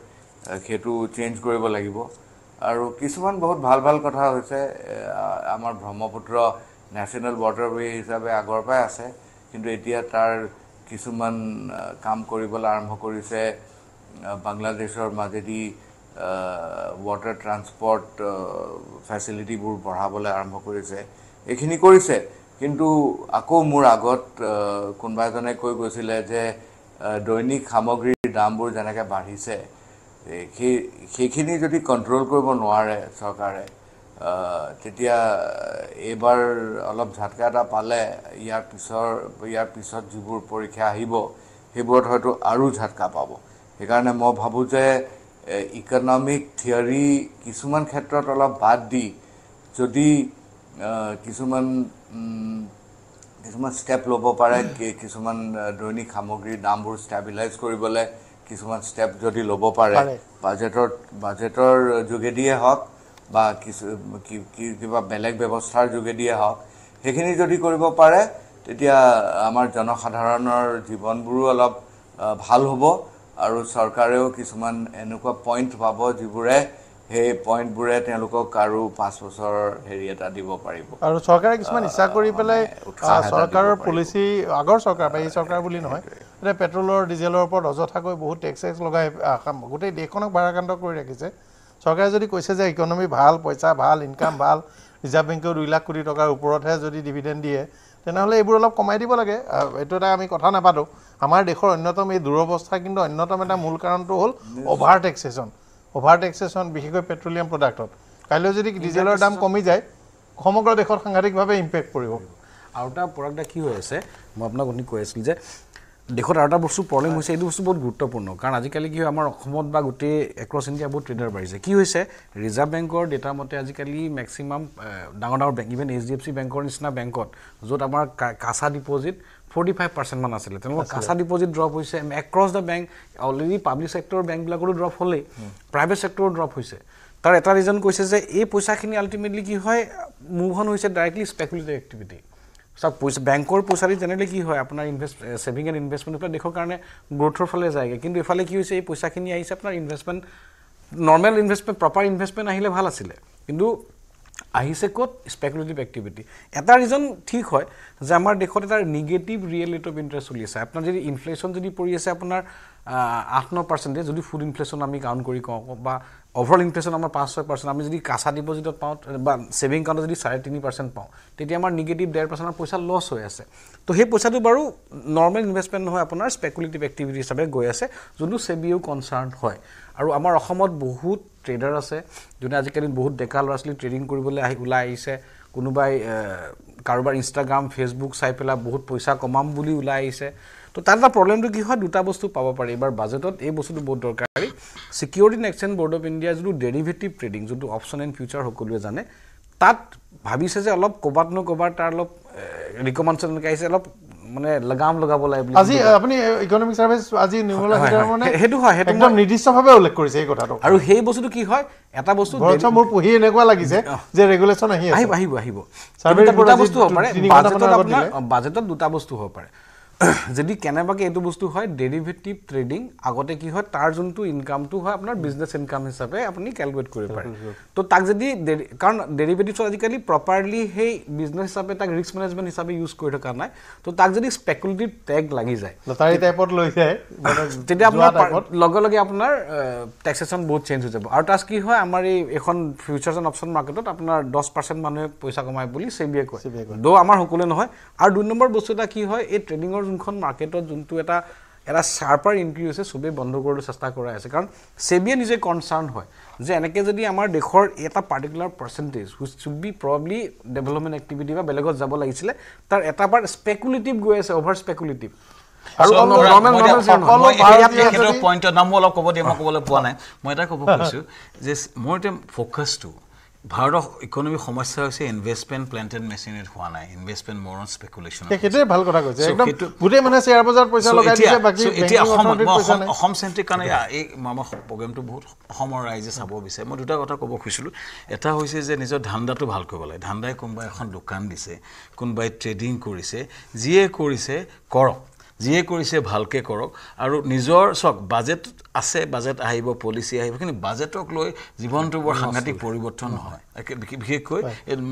সেইটো চেঞ্জ কৰিব লাগিব আৰু কিছুমান বহুত ভাল ভাল কথা হৈছে আমাৰ ব্ৰহ্মপুত্ৰ নেশ্যনেল ৱাটাৰৱে হিচাপে আগৰ পৰাই আছে কিন্তু এতিয়া তাৰ কিছুমান কাম কৰিবলৈ আৰম্ভ কৰিছে বাংলাদেশৰ মাজেদি ৱাটাৰ ট্ৰান্সপৰ্ট ফেচিলিটিবোৰ বঢ়াবলৈ আৰম্ভ কৰিছে এইখিনি কৰিছে কিন্তু আকৌ মোৰ আগত কোনোবা এজনে কৈ গৈছিলে যে দৈনিক সামগ্ৰীৰ দামবোৰ যেনেকৈ বাঢ়িছে সেইখিনি যদি কণ্ট্ৰল কৰিব নোৱাৰে চৰকাৰে তেতিয়া এইবাৰ অলপ ঝাটকা এটা পালে ইয়াৰ পিছত যিবোৰ পৰীক্ষা আহিব সেইবোৰত হয়তো আৰু ঝাটকা পাব সেইকাৰণে মই ভাবোঁ যে ইকনমিক থিয়ৰী কিছুমান ক্ষেত্ৰত অলপ বাদ দি যদি কিছুমান ষ্টেপ ল'ব পাৰে কিছুমান দৈনিক সামগ্ৰীৰ দামবোৰ ষ্টেবিলাইজ কৰিবলৈ কিছুমান ষ্টেপ যদি ল'ব পাৰে বাজেটৰ যোগেদিয়ে হওক বা কিবা বেলেগ ব্যৱস্থাৰ যোগেদিয়ে হওক সেইখিনি যদি কৰিব পাৰে তেতিয়া আমাৰ জনসাধাৰণৰ জীৱনবোৰো অলপ ভাল হ'ব আৰু চৰকাৰেও কিছুমান এনেকুৱা পইণ্ট পাব যিবোৰে সেই পইণ্টবোৰে তেওঁলোকক আৰু 5 বছৰ হেৰি এটা দিব পাৰিব আৰু চৰকাৰে কিছুমান ইচ্ছা কৰি পেলাই চৰকাৰৰ পলিচি আগৰ চৰকাৰ বা এই চৰকাৰ বুলি নহয় এতিয়া পেট্ৰলৰ ডিজেলৰ ওপৰত অযথাকৈ বহুত টেক্স লগাই গোটেই দেশখনক ভাৰাক্ৰান্ত কৰি ৰাখিছে চৰকাৰে যদি কৈছে যে ইকনমি ভাল পইচা ভাল ইনকাম ভাল ৰিজাৰ্ভ বেংকেও 2 লাখ কোটি টকাৰ ওপৰতহে যদি ডিভিডেণ্ড দিয়ে তেনেহ'লে এইবোৰ অলপ কমাই দিব লাগে এইটো এটা আমি কথা নাপাতোঁ আমাৰ দেশৰ অন্যতম এই দুৰৱস্থা কিন্তু অন্যতম এটা মূল কাৰণটো হ'ল অভাৰ টেক্সেশ্যন বিশেষকৈ পেট্ৰলিয়াম প্ৰডাক্টত কাইলৈ যদি ডিজেলৰ দাম কমি যায় সমগ্ৰ দেশত সাংঘাতিকভাৱে ইম্পেক্ট পৰিব আৰু এটা প্ৰডাক্ট কি হৈ আছে মই আপোনাক আপুনি কৈ আছিলোঁ যে দেশত আৰু এটা বস্তু প্ৰব্লেম হৈছে এইটো বস্তু বহুত গুৰুত্বপূৰ্ণ কাৰণ আজিকালি কি হয় আমাৰ অসমত বা গোটেই এক্ৰছ ইণ্ডিয়া বহুত ট্ৰেডাৰ বাঢ়িছে কি হৈছে ৰিজাৰ্ভ বেংকৰ ডেটা মতে আজিকালি মেক্সিমাম ডাঙৰ বেংক ইভেন HDFC বেংকৰ নিচিনা বেংকত য'ত আমাৰ কাছা ডিপ'জিট 45% মান আছিলে তেওঁলোকৰ কাছা ডিপ'জিট ড্ৰপ হৈছে across the bank already public ছেক্টৰৰ বেংকবিলাকৰো ড্ৰপ হ'লেই প্ৰাইভেট ছেক্টৰো ড্ৰপ হৈছে তাৰ এটা ৰিজন কৈছে যে এই পইচাখিনি আল্টিমেটলি কি হয় মুভ অন হৈছে ডাইৰেক্টলি স্পেকুলেটিভ এক্টিভিটি সব পইচা বেংকৰ পইচাৰি জেনেৰেলি কি হয় আপোনাৰ সেভিং এণ্ড ইনভেষ্টমেণ্ট পৰা দেশৰ কাৰণে গ্ৰোথৰ ফালে যায়গে কিন্তু এফালে কি হৈছে এই পইচাখিনি আহিছে আপোনাৰ investment normal investment proper investment আহিলে ভাল আছিলে কিন্তু আহিছে ক'ত স্পেকুলেটিভ এক্টিভিটি এটা ৰিজন ঠিক হয় যে আমাৰ দেশত এটা negative real rate of interest চলি আছে আপোনাৰ যদি ইনফ্লেশ্যন যদি পৰি আছে আপোনাৰ 8-9% যদি ফুড ইনফ্লেশ্যন আমি কাউণ্ট কৰি কওঁ বা অভাৰঅল ইনফ্লেশ্যন আমাৰ 5-6%, আমি যদি কাঁচা ডিপজিটত পাওঁ বা ছেভিং একাউণ্টত যদি 3.5% পাওঁ, তেতিয়া আমাৰ নিগেটিভ 1.5% পইচা লছ হৈ আছে। তো সেই পইচাটো বাৰু নৰ্মেল ইনভেষ্টমেণ্ট নহয়, আপোনাৰ স্পেকুলেটিভ এক্টিভিটি হিচাপে গৈ আছে, যোনটো সেবিও কনচাৰ্ণ হয়। আৰু আমাৰ অসমত বহুত ট্ৰেডাৰ আছে যোনে আজিকালি বহুত ডেকা ল'ৰা ছোৱালী ট্ৰেডিং কৰিবলৈ ওলাই আহিছে, কোনোবাই কাৰোবাৰ ইনষ্টাগ্ৰাম ফেচবুক চাই পেলাই বহুত পইচা কমাম বুলি ওলাই আহিছে। তো তাত এটা প্ৰব্লেমটো কি হয়, দুটা বস্তু পাব পাৰি এইবাৰ বাজেটত, এই বস্তুটো বহুত দৰকাৰী। Security and exchange board of India যোনটো ডেৰিভেটিভ ট্ৰেডিং, যোনটো অপশ্যন এণ্ড ফিউচাৰ সকলোৱে জানে, তাত ভাবিছে যে অলপ ক'ৰবাত তাৰ অলপ ৰিকমেণ্ডেশ্যন এনেকৈ আহিছে, অলপ মানে লগাম লগাব লাগে বুলি। আজি আপুনি ইকনমিক ছাৰ্ভিচ আজি নিৰ্মলা সীতাৰমণে সেইটো হয়, সেইটো একদম নিৰ্দিষ্টভাৱে উল্লেখ কৰিছে এই কথাটো। আৰু সেই বস্তুটো কি হয়, এটা বস্তু মোৰ পঢ়ি এনেকুৱা লাগিছে যে ৰেগুলেশ্যন আহিব দুটা বস্তু হ'ব পাৰে বাজেটত, দুটা বস্তু হ'ব পাৰে। যদি কেনেবাকৈ এইটো বস্তু হয় ডেৰিভেটিভ ট্ৰেডিং, আগতে কি হয় তাৰ যোনটো ইনকামটো হয় আপোনাৰ বিজনেছ ইনকাম হিচাপে আপুনি কেলকুলেট কৰিব পাৰে। তো তাক যদি কাৰণ ডেৰিভেটিভছত আজিকালি প্ৰপাৰলি সেই বিজনেছ হিচাপে তাক ৰিস্ক মেনেজমেণ্ট হিচাপে ইউজ কৰি থকা নাই, তো তাক যদি স্পেকুলেটিভ টেগ লাগি যায় লটাৰী টাইপত লৈ যায়, তেতিয়া আপোনাৰ লগে লগে আপোনাৰ টেক্সেশ্যন বহুত চেঞ্জ হৈ যাব। আৰু তাত কি হয়, আমাৰ এইখন ফিউচাৰ্ছ এণ্ড অপশ্যন মাৰ্কেটত আপোনাৰ 10% মানুহে পইচা কমায় বুলি সেবিয়ে কয়, দো আমাৰ সকলোৱে নহয়। আৰু 2 নম্বৰ বস্তু এটা কি হয়, এই ট্ৰেডিঙৰ যোনখন মাৰ্কেটত যোনটো এটা শ্বাৰ্পাৰ ইনক্ৰিজ হৈছে, চবেই বন্ধ কৰিবলৈ চেষ্টা কৰাই আছে। কাৰণ সেবিয়ে নিজে কনচাৰ্ণ হয় যে এনেকৈ যদি আমাৰ দেশৰ এটা particular percentage which should be probably development activity বা বেলেগত যাব লাগিছিলে, তাৰ এটা পাৰ্ট স্পেকুলেটিভ গৈ আছে, অভাৰ স্পেকুলেটিভ। আৰু পইণ্টৰ নামো অলপ ক'ব দিয়ে, মই ক'বলৈ পোৱা নাই। মই এটা ক'ব খুজিছোঁ যে মোৰ এতিয়া ফ'কাছটো ভাৰতৰ ইকনমিক সমস্যা হৈছে ইনভেষ্টমেণ্ট প্লেণ্টেড মেচিনাৰীত হোৱা নাই, ইনভেষ্টমেণ্ট মোৰ অন স্পেকুলেশ্যন। সেইটোৱে ভাল কথা কৈছে, একদম গোটেই মানে শ্বেয়াৰ বজাৰত পইচা লগাই দিছে, বাকী এতিয়া অসম চেণ্ট্ৰিক কাৰণে এই আমাৰ প্ৰগ্ৰেমটো বহুত অসমৰ ৰাইজে চাব বিচাৰে। মই দুটা কথা ক'ব খুজিছিলোঁ। এটা হৈছে যে নিজৰ ধান্দাটো ভাল কৰিব লাগে। ধান্দাই কোনোবাই এখন দোকান দিছে, কোনোবাই ট্ৰেডিং কৰিছে, যিয়ে কৰিছে কৰক, যিয়ে কৰিছে ভালকৈ কৰক। আৰু নিজৰ চাওক বাজেট আছে, বাজেট আহিব, পলিচি আহিব, কিন্তু বাজেটক লৈ জীৱনটো বৰ সাংঘাতিক পৰিৱৰ্তন নহয়। বিশেষকৈ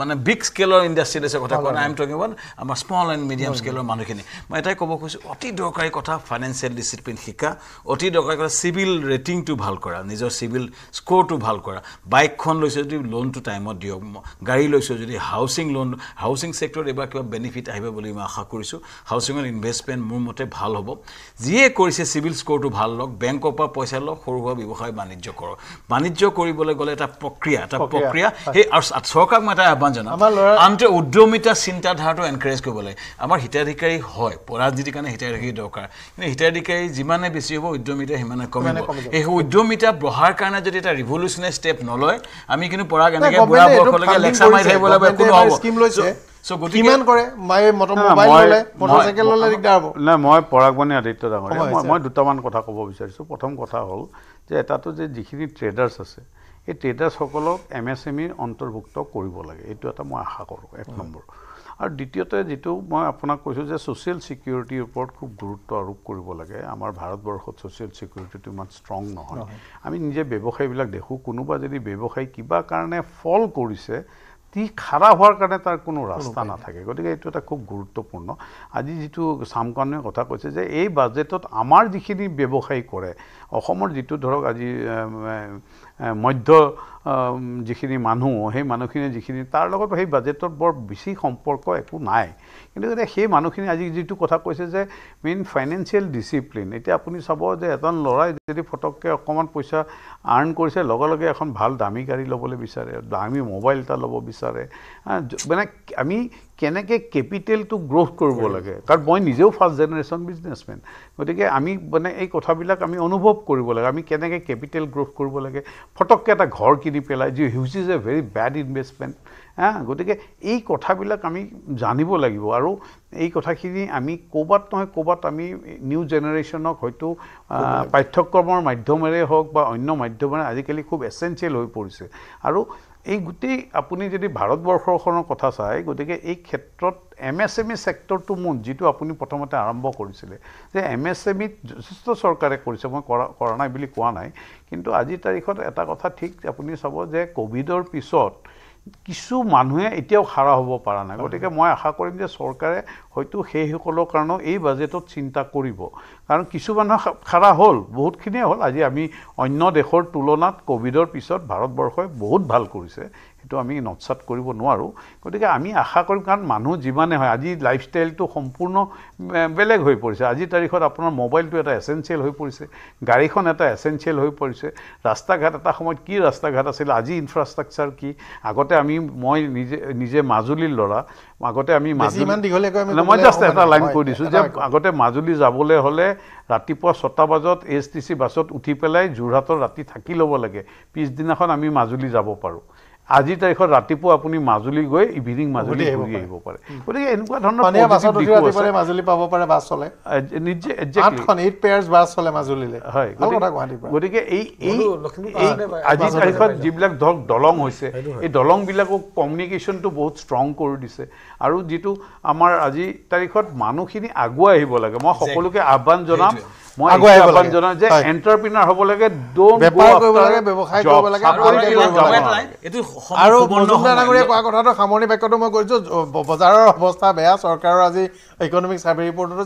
মানে বিগ স্কেলৰ ইণ্ডাষ্ট্ৰিত আছে কথা কোৱা নাই, আই এম টকিং এবাউট আমাৰ স্মল এণ্ড মিডিয়াম স্কেলৰ মানুহখিনি। মই এটাই ক'ব খুজিছোঁ, অতি দৰকাৰী কথা ফাইনেন্সিয়েল ডিচিপ্লিন শিকা, অতি দৰকাৰী কথা চিভিল ৰেটিংটো ভাল কৰা, নিজৰ চিভিল স্ক'ৰটো ভাল কৰা। বাইকখন লৈছে যদি লোনটো টাইমত দিয়ক, গাড়ী লৈছোঁ যদি হাউচিং লোন, হাউচিং ছেক্টৰত এইবাৰ কিবা বেনিফিট আহিব বুলি মই আশা কৰিছোঁ। হাউচিঙৰ ইনভেষ্টমেণ্ট মোৰ মতে ভাল হ'ব। যিয়ে কৰিছে চিভিল স্ক'ৰটো ভাল লওক, বেংকৰ পৰা পইচা লওক, সৰু সুৰা ব্যৱসায় বাণিজ্য কৰক। বাণিজ্য কৰিবলৈ গ'লে এটা প্ৰক্ৰিয়া সেই আৰু চৰকাৰক মই এটা আহ্বান জনাম, আনটো উদ্যমিতা চিন্তাধাৰাটো এনকাৰেজ কৰিব লাগে। আমাৰ হিতাধিকাৰী হয়, ৰাজনীতিৰ কাৰণে হিতাধিকাৰী দৰকাৰ, কিন্তু হিতাধিকাৰী যিমানে বেছি হ'ব উদ্যমিতা সিমানে কমিব। এই উদ্যমিতা বঢ়াৰ কাৰণে যদি এটা ৰিভলিউচনাৰী ষ্টেপ নলয়, আমি কিন্তু পৰাগ এনেকৈ বুঢ়া বয়সলৈকে লেকচাৰ মাৰি থাকিব লাগিব, কোনো হ'ব। মই পৰাগমণি আদিত্য ডাঙৰীয়া, মই দুটামান কথা ক'ব বিচাৰিছোঁ। প্ৰথম কথা হ'ল যে এটাটো যে যিখিনি ট্ৰেডাৰ্ছ আছে, এই ট্ৰেডাৰ্ছসকলক MSME অন্তৰ্ভুক্ত কৰিব লাগে, এইটো এটা মই আশা কৰোঁ, 1 নম্বৰ। আৰু দ্বিতীয়তে যিটো মই আপোনাক কৈছোঁ যে ছ'চিয়েল ছিকিউৰিটিৰ ওপৰত খুব গুৰুত্ব আৰোপ কৰিব লাগে। আমাৰ ভাৰতবৰ্ষত ছ'চিয়েল ছিকিউৰিটিটো ইমান ষ্ট্ৰং নহয়। আমি নিজে ব্যৱসায়ীবিলাক দেখোঁ, কোনোবা যদি ব্যৱসায়ী কিবা কাৰণে ফল কৰিছে, খাৰা হোৱাৰ কাৰণে তাৰ কোনো ৰাস্তা নাথাকে। গতিকে এইটো এটা খুব গুৰুত্বপূৰ্ণ। আজি যিটো চামকানুৱে কথা কৈছে যে এই বাজেটত আমাৰ যিখিনি ব্যৱসায়ী কৰে, অসমৰ যিটো ধৰক আজি মধ্য যিখিনি মানুহ, সেই মানুহখিনি যিখিনি তাৰ লগত সেই বাজেটত বৰ বেছি সম্পৰ্ক একো নাই। কিন্তু এতিয়া সেই মানুহখিনি আজি যিটো কথা কৈছে যে মেইন ফাইনেন্সিয়েল ডিচিপ্লিন, এতিয়া আপুনি চাব যে এজন ল'ৰাই যদি ফটককৈ অকণমান পইচা আৰ্ণ কৰিছে, লগে লগে এখন ভাল দামী গাড়ী ল'বলৈ বিচাৰে, দামী মোবাইল এটা ল'ব বিচাৰে। মানে আমি কেনেকৈ কেপিটেলটো গ্ৰ'থ কৰিব লাগে, কাৰণ মই নিজেও ফাৰ্ষ্ট জেনেৰেশ্যন বিজনেছমেন, গতিকে আমি মানে এই কথাবিলাক আমি অনুভৱ কৰিব লাগে। আমি কেনেকৈ কেপিটেল গ্ৰ'থ কৰিব লাগে, ফটককৈ এটা ঘৰ কিনি পেলাই, যি which is a very bed investment. গতিকে এই কথাবিলাক আমি জানিব লাগিব। আৰু এই কথাখিনি আমি ক'ৰবাত নহয় ক'ৰবাত আমি নিউ জেনেৰেশ্যনক হয়তো পাঠ্যক্ৰমৰ মাধ্যমেৰে হওক বা অন্য মাধ্যমেৰে আজিকালি খুব এচেঞ্চিয়েল হৈ পৰিছে। আৰু এই গোটেই আপুনি যদি ভাৰতবৰ্ষখনৰ কথা চায়, গতিকে এই ক্ষেত্ৰত MSME ছেক্টৰটো যিটো আপুনি প্ৰথমতে আৰম্ভ কৰিছিলে যে MSMEত যথেষ্ট চৰকাৰে কৰিছে, মই কৰা নাই বুলি কোৱা নাই, কিন্তু আজিৰ তাৰিখত এটা কথা ঠিক, আপুনি চাব যে ক'ভিডৰ পিছত কিছু মানুহে এতিয়াও খাৰা হ'ব পৰা নাই। গতিকে মই আশা কৰিম যে চৰকাৰে হয়তো সেইসকলৰ কাৰণেও এই বাজেটত চিন্তা কৰিব, কাৰণ কিছু মানুহ খাৰা হ'ল, বহুতখিনিয়ে হ'ল। আজি আমি অন্য দেশৰ তুলনাত ক'ভিডৰ পিছত ভাৰতবৰ্ষই বহুত ভাল কৰিছে, সেইটো আমি নৎসাত কৰিব নোৱাৰোঁ। গতিকে আমি আশা কৰিম, কাৰণ মানুহ যিমানে হয়, আজি লাইফষ্টাইলটো সম্পূৰ্ণ বেলেগ হৈ পৰিছে। আজিৰ তাৰিখত আপোনাৰ মোবাইলটো এটা এচেঞ্চিয়েল হৈ পৰিছে, গাড়ীখন এটা এচেঞ্চিয়েল হৈ পৰিছে, ৰাস্তা ঘাট এটা সময়ত কি ৰাস্তা ঘাট আছিল, আজি ইনফ্ৰাষ্ট্ৰাকচাৰ কি। আগতে মই নিজে মাজুলীৰ ল'ৰা, আগতে আমি মই জাষ্ট এটা লাইন কৈ দিছোঁ যে আগতে মাজুলী যাবলৈ হ'লে ৰাতিপুৱা 6টা বজাত STC বাছত উঠি পেলাই যোৰহাটত ৰাতি থাকি ল'ব লাগে, পিছদিনাখন আমি মাজুলী যাব পাৰোঁ। আজিৰ তাৰিখত ৰাতিপুৱা আপুনি মাজুলী গৈ ইভিনিং মাজুলী ঘূৰি আহিব পাৰে। গতিকে এনেকুৱা ধৰণৰ মাজুলী পাব পাৰে, বাছ চলে নিজে, বাছ চলে মাজুলীলৈ। হয়, গতিকে এই আজিৰ তাৰিখত যিবিলাক ধৰক দলং হৈছে, এই দলংবিলাকক কমিউনিকেশ্যনটো বহুত ষ্ট্ৰং কৰি দিছে। আৰু যিটো আমাৰ আজিৰ তাৰিখত মানুহখিনি আগুৱাই আহিব লাগে। মই সকলোকে আহ্বান জনাম, যে এণ্টাৰপ্ৰিনাৰ হ'ব লাগে, বেপাৰ কৰিব লাগে, ব্যৱসায় কৰিব লাগে। আৰু মজুমদাৰ ডাঙৰীয়াই কোৱা কথাটো সামৰণি বাক্যটো মই কৰিছোঁ, বজাৰৰ অৱস্থা বেয়া। চৰকাৰৰ আজি ইকনমিক ছাৰ্ভে ৰিপৰ্টত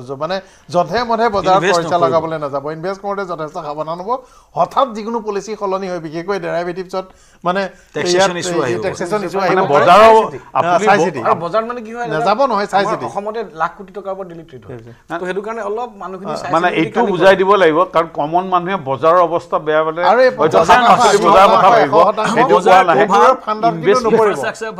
যে মানে যধে মধে বজাৰত পইচা লগাবলৈ নাযাব, ইনভেষ্ট কৰোঁতে যথেষ্ট সাৱধান হ'ব। হঠাৎ যিকোনো পলিচি সলনি হয়, বিশেষকৈ ডেৰাইভেটিভছত মানে টেক্সেশ্যন ইছ্যু আহিব, বজাৰত মানে কি হয় নাযাব নহয়, চাই চিতি। অসমতে লাখ কোটি টকাৰ ওপৰত ডিলিট হয়, তো সেইটো কাৰণে অলপ মানুহখিনি মানে এইটো বুজাই দিব লাগিব, কাৰণ কমন মানুহে বজাৰৰ অৱস্থা বেয়া পালে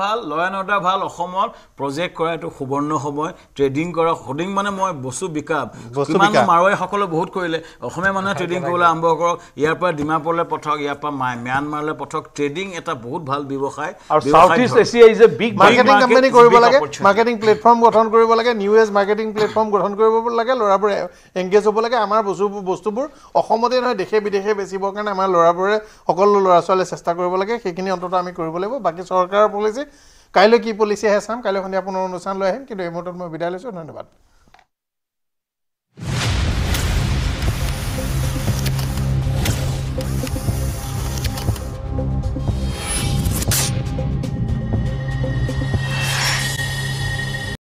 ভাল, ল এণ্ড অৰ্ডাৰ ভাল, অসমত প্ৰজেক্ট কৰা এইটো সুবৰ্ণ সময়, ট্ৰেডিং কৰা। হোৰ্ডিং মানে মই বস্তু বিকাম, কিমান মাৰোৱাৰীসকলে বহুত কৰিলে, অসমীয়া মানুহে ট্ৰেডিং কৰিবলৈ আৰম্ভ কৰক, ইয়াৰ পৰা ডিমাপুৰলৈ পঠাওক, ইয়াৰ পৰা ম্যানমাৰলৈ পঠাওক। ট্ৰেডিং এটা বহুত ভাল ব্যৱসায়, আৰু south east Asia is a big marketing company কৰিব লাগে, মাৰ্কেটিং প্লেটফৰ্ম গঠন কৰিব লাগে, নিউ এজ মাৰ্কেটিং প্লেটফৰ্ম গঠন কৰিব লাগে, ল'ৰাবোৰ এংগেজ হ'ব লাগে। আমাৰ বস্তুবোৰ অসমতে নহয়, দেশে বিদেশে বেচিবৰ কাৰণে আমাৰ ল'ৰাবোৰে, সকলো ল'ৰা ছোৱালীয়ে চেষ্টা কৰিব লাগে। সেইখিনি অন্ততঃ আমি কৰিব লাগিব। বাকী চৰকাৰৰ পলিচি, কাইলৈ কি পলিচি আহে চাম, কাইলৈ সন্ধিয়া পুনৰ অনুষ্ঠান লৈ আহিম। কিন্তু এই মুহূৰ্তত মই বিদায় লৈছোঁ, ধন্যবাদ।